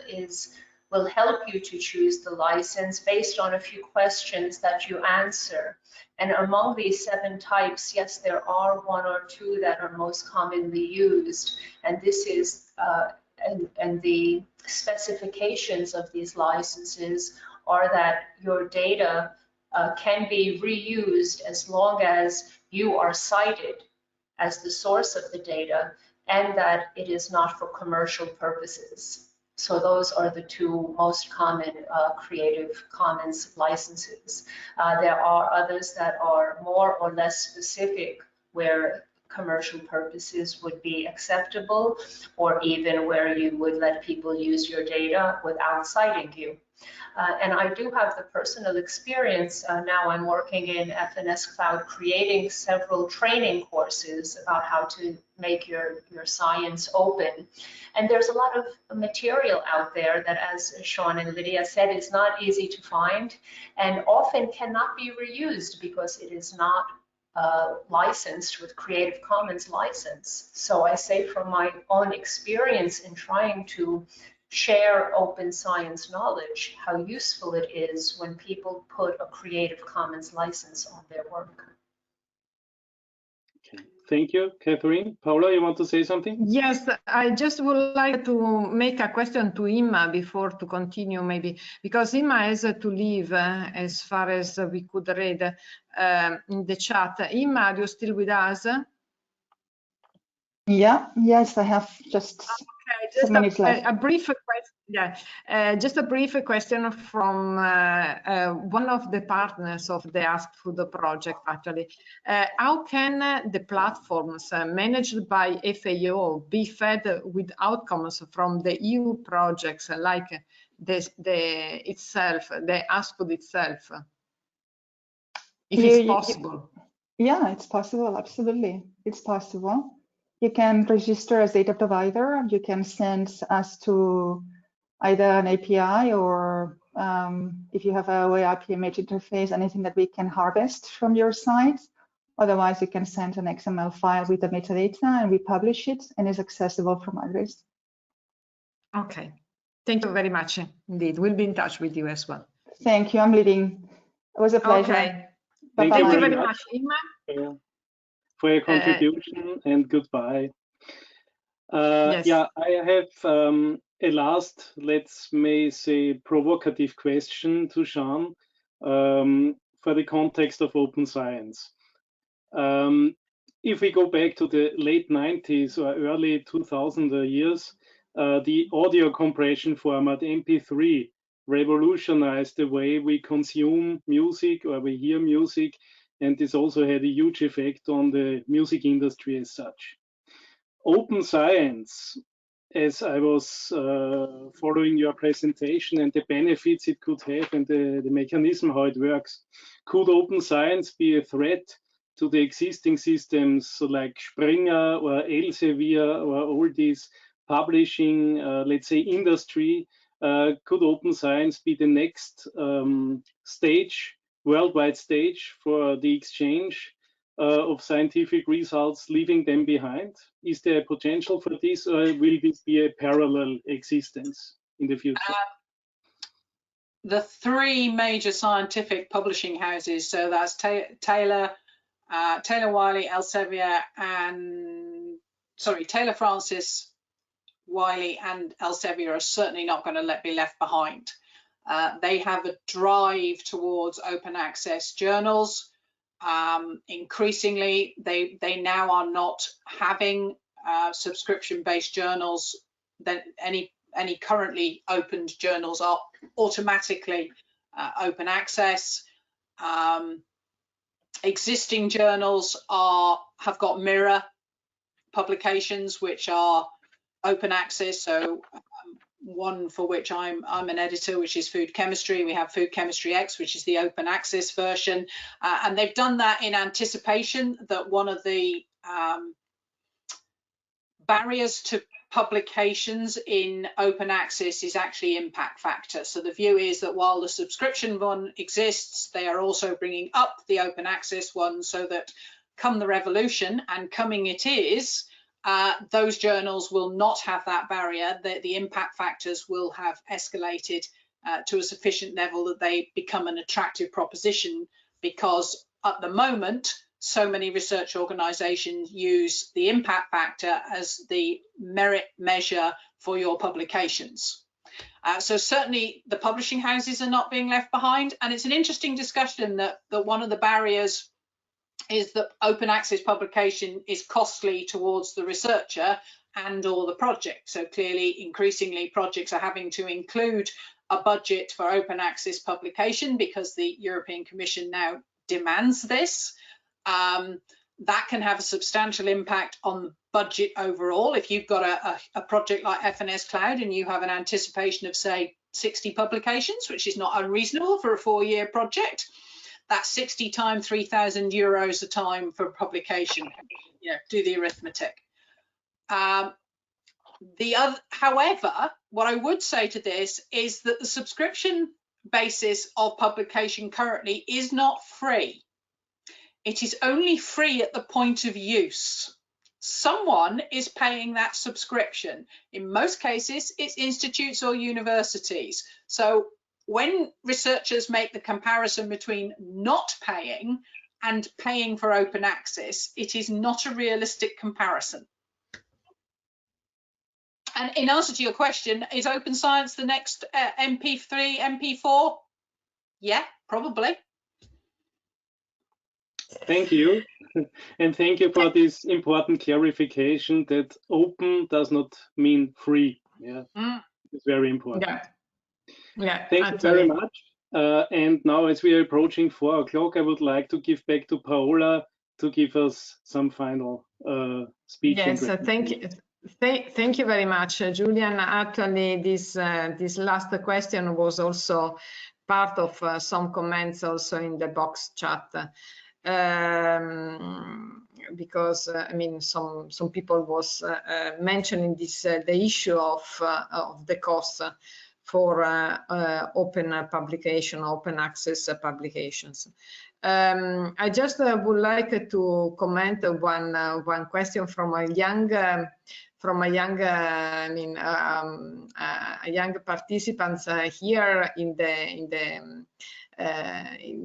will help you to choose the license based on a few questions that you answer. And among these 7 types, yes, there are 1 or 2 that are most commonly used. And this is, and the specifications of these licenses are that your data can be reused as long as you are cited as the source of the data and that it is not for commercial purposes. So those are the 2 most common Creative Commons licenses. There are others that are more or less specific where commercial purposes would be acceptable, or even where you would let people use your data without citing you. And I do have the personal experience. Now I'm working in FNS-Cloud creating several training courses about how to make your science open. And there's a lot of material out there that, as Sean and Lydia said, is not easy to find and often cannot be reused because it is not licensed with Creative Commons license. So I say from my own experience in trying to share open science knowledge, how useful it is when people put a Creative Commons license on their work. Okay. Thank you, Catherine. Paola, you want to say something? Yes, I just would like to make a question to Imma before to continue, maybe, because Imma has to leave as far as we could read in the chat. Imma, are you still with us? Yeah, yes, I have just Just some minutes left. a brief question. Yeah, just a brief question from one of the partners of the AskFood project. Actually, how can the platforms managed by FAO be fed with outcomes from the EU projects, like the AskFood itself, if it's possible? Yeah, it's possible. Absolutely, it's possible. You can register as data provider. You can send us to either an API or if you have a web image interface, anything that we can harvest from your site. Otherwise, you can send an XML file with the metadata and we publish it, and it's accessible from others. Okay, thank you very much indeed. We'll be in touch with you as well. Thank you. I'm leaving. It was a pleasure. Okay. Thank Thank you you very much, Imma. For your contribution and goodbye. Yes. Yeah, I have a last, may say, provocative question to Sean for the context of open science. If we go back to the late 90s or early 2000 years, the audio compression format MP3 revolutionized the way we consume music or we hear music, and this also had a huge effect on the music industry as such. Open science, as I was following your presentation and the benefits it could have and the mechanism how it works, could open science be a threat to the existing systems like Springer or Elsevier or all these publishing, let's say, industry? Could open science be the next stage, worldwide stage for the exchange of scientific results, leaving them behind? Is there a potential for this, or will this be a parallel existence in the future? The three major scientific publishing houses, so that's Taylor, Wiley, Elsevier, and Taylor, Francis, Wiley, and Elsevier are certainly not going to be left behind. They have a drive towards open access journals. Increasingly, they now are not having subscription-based journals. That any currently opened journals are automatically open access. Existing journals have got mirror publications which are open access. So one for which I'm an editor, which is Food Chemistry. We have Food Chemistry X, which is the open access version, and they've done that in anticipation that one of the barriers to publications in open access is actually impact factor. So the view is that while the subscription one exists, they are also bringing up the open access one, so that come the revolution, and coming it is, those journals will not have that barrier. The impact factors will have escalated to a sufficient level that they become an attractive proposition, because at the moment, so many research organizations use the impact factor as the merit measure for your publications. So certainly the publishing houses are not being left behind. And it's an interesting discussion that one of the barriers is that open access publication is costly towards the researcher and or the project. So clearly, increasingly, projects are having to include a budget for open access publication because the European Commission now demands this. That can have a substantial impact on the budget overall. If you've got a project like FNS-Cloud and you have an anticipation of, say, 60 publications, which is not unreasonable for a 4-year project, that's 60 times €3,000 a time for publication. You know, do the arithmetic. However, what I would say to this is that the subscription basis of publication currently is not free. It is only free at the point of use. Someone is paying that subscription. In most cases, it's institutes or universities. So when researchers make the comparison between not paying and paying for open access, it is not a realistic comparison. And in answer to your question, is open science the next MP3, MP4? Yeah, probably. Thank you. And thank you for this important clarification that open does not mean free. Yeah, it's very important. Yeah, thank you very much. And now, as we are approaching 4 o'clock, I would like to give back to Paola to give us some final speech. Yes, thank you. Thank you very much, Julian. Actually, this last question was also part of some comments also in the box chat. Because I mean, some people was mentioning this the issue of the cost for open publication, open access publications. I just would like to comment one question from a young young participants here in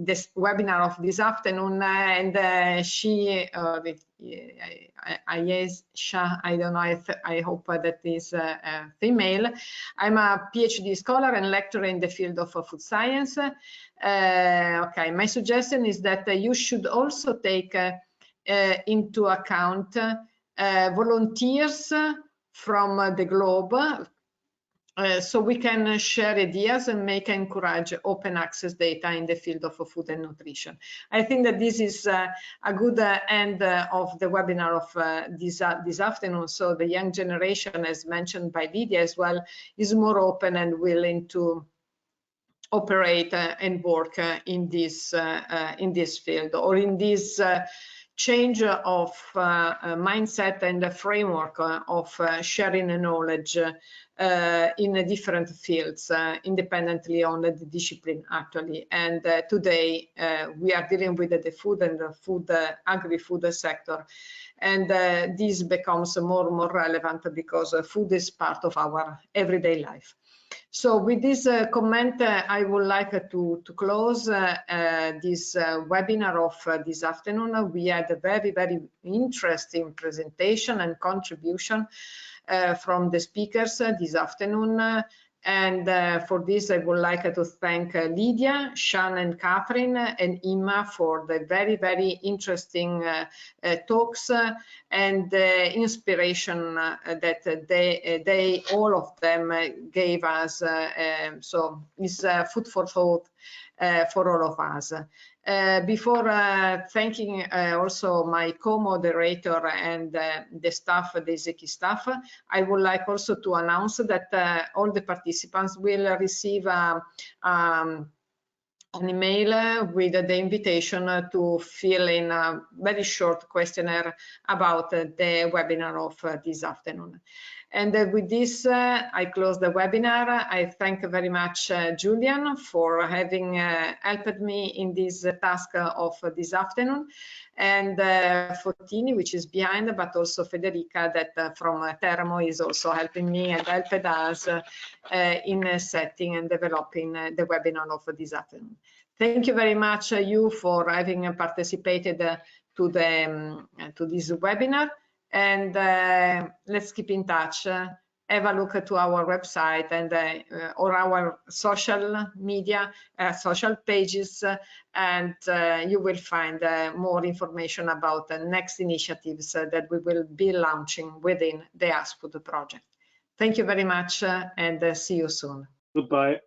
this webinar of this afternoon, and she, I don't know if I hope that is female. I'm a PhD scholar and lecturer in the field of food science. Okay, my suggestion is that you should also take into account volunteers from the globe, so we can share ideas and encourage open access data in the field of food and nutrition. I think that this is a good end of the webinar of this afternoon. So the young generation, as mentioned by Lydia as well, is more open and willing to operate and work in this field, or in this change of mindset and the framework of sharing knowledge in different fields, independently on the discipline actually. And today we are dealing with the food and the food, agri-food sector. And this becomes more and more relevant because food is part of our everyday life. So with this comment, I would like to close this webinar of this afternoon. We had a very, very interesting presentation and contribution from the speakers this afternoon. And for this, I would like to thank Lydia, Sean, and Catherine, and Imma for the very, very interesting talks and inspiration that they all of them gave us. So it's food for thought for all of us. Before thanking also my co-moderator and the staff, the executive staff, I would like also to announce that all the participants will receive an email with the invitation to fill in a very short questionnaire about the webinar of this afternoon. And with this, I close the webinar. I thank very much Julian for having helped me in this task of this afternoon, and Fottini, which is behind, but also Federica that from Termo is also helping me and helped us in setting and developing the webinar of this afternoon. Thank you very much you for having participated to this webinar. And let's keep in touch. Have a look to our website and or our social media, social pages, and you will find more information about the next initiatives that we will be launching within the ASKFOOD project. Thank you very much, and see you soon. Goodbye.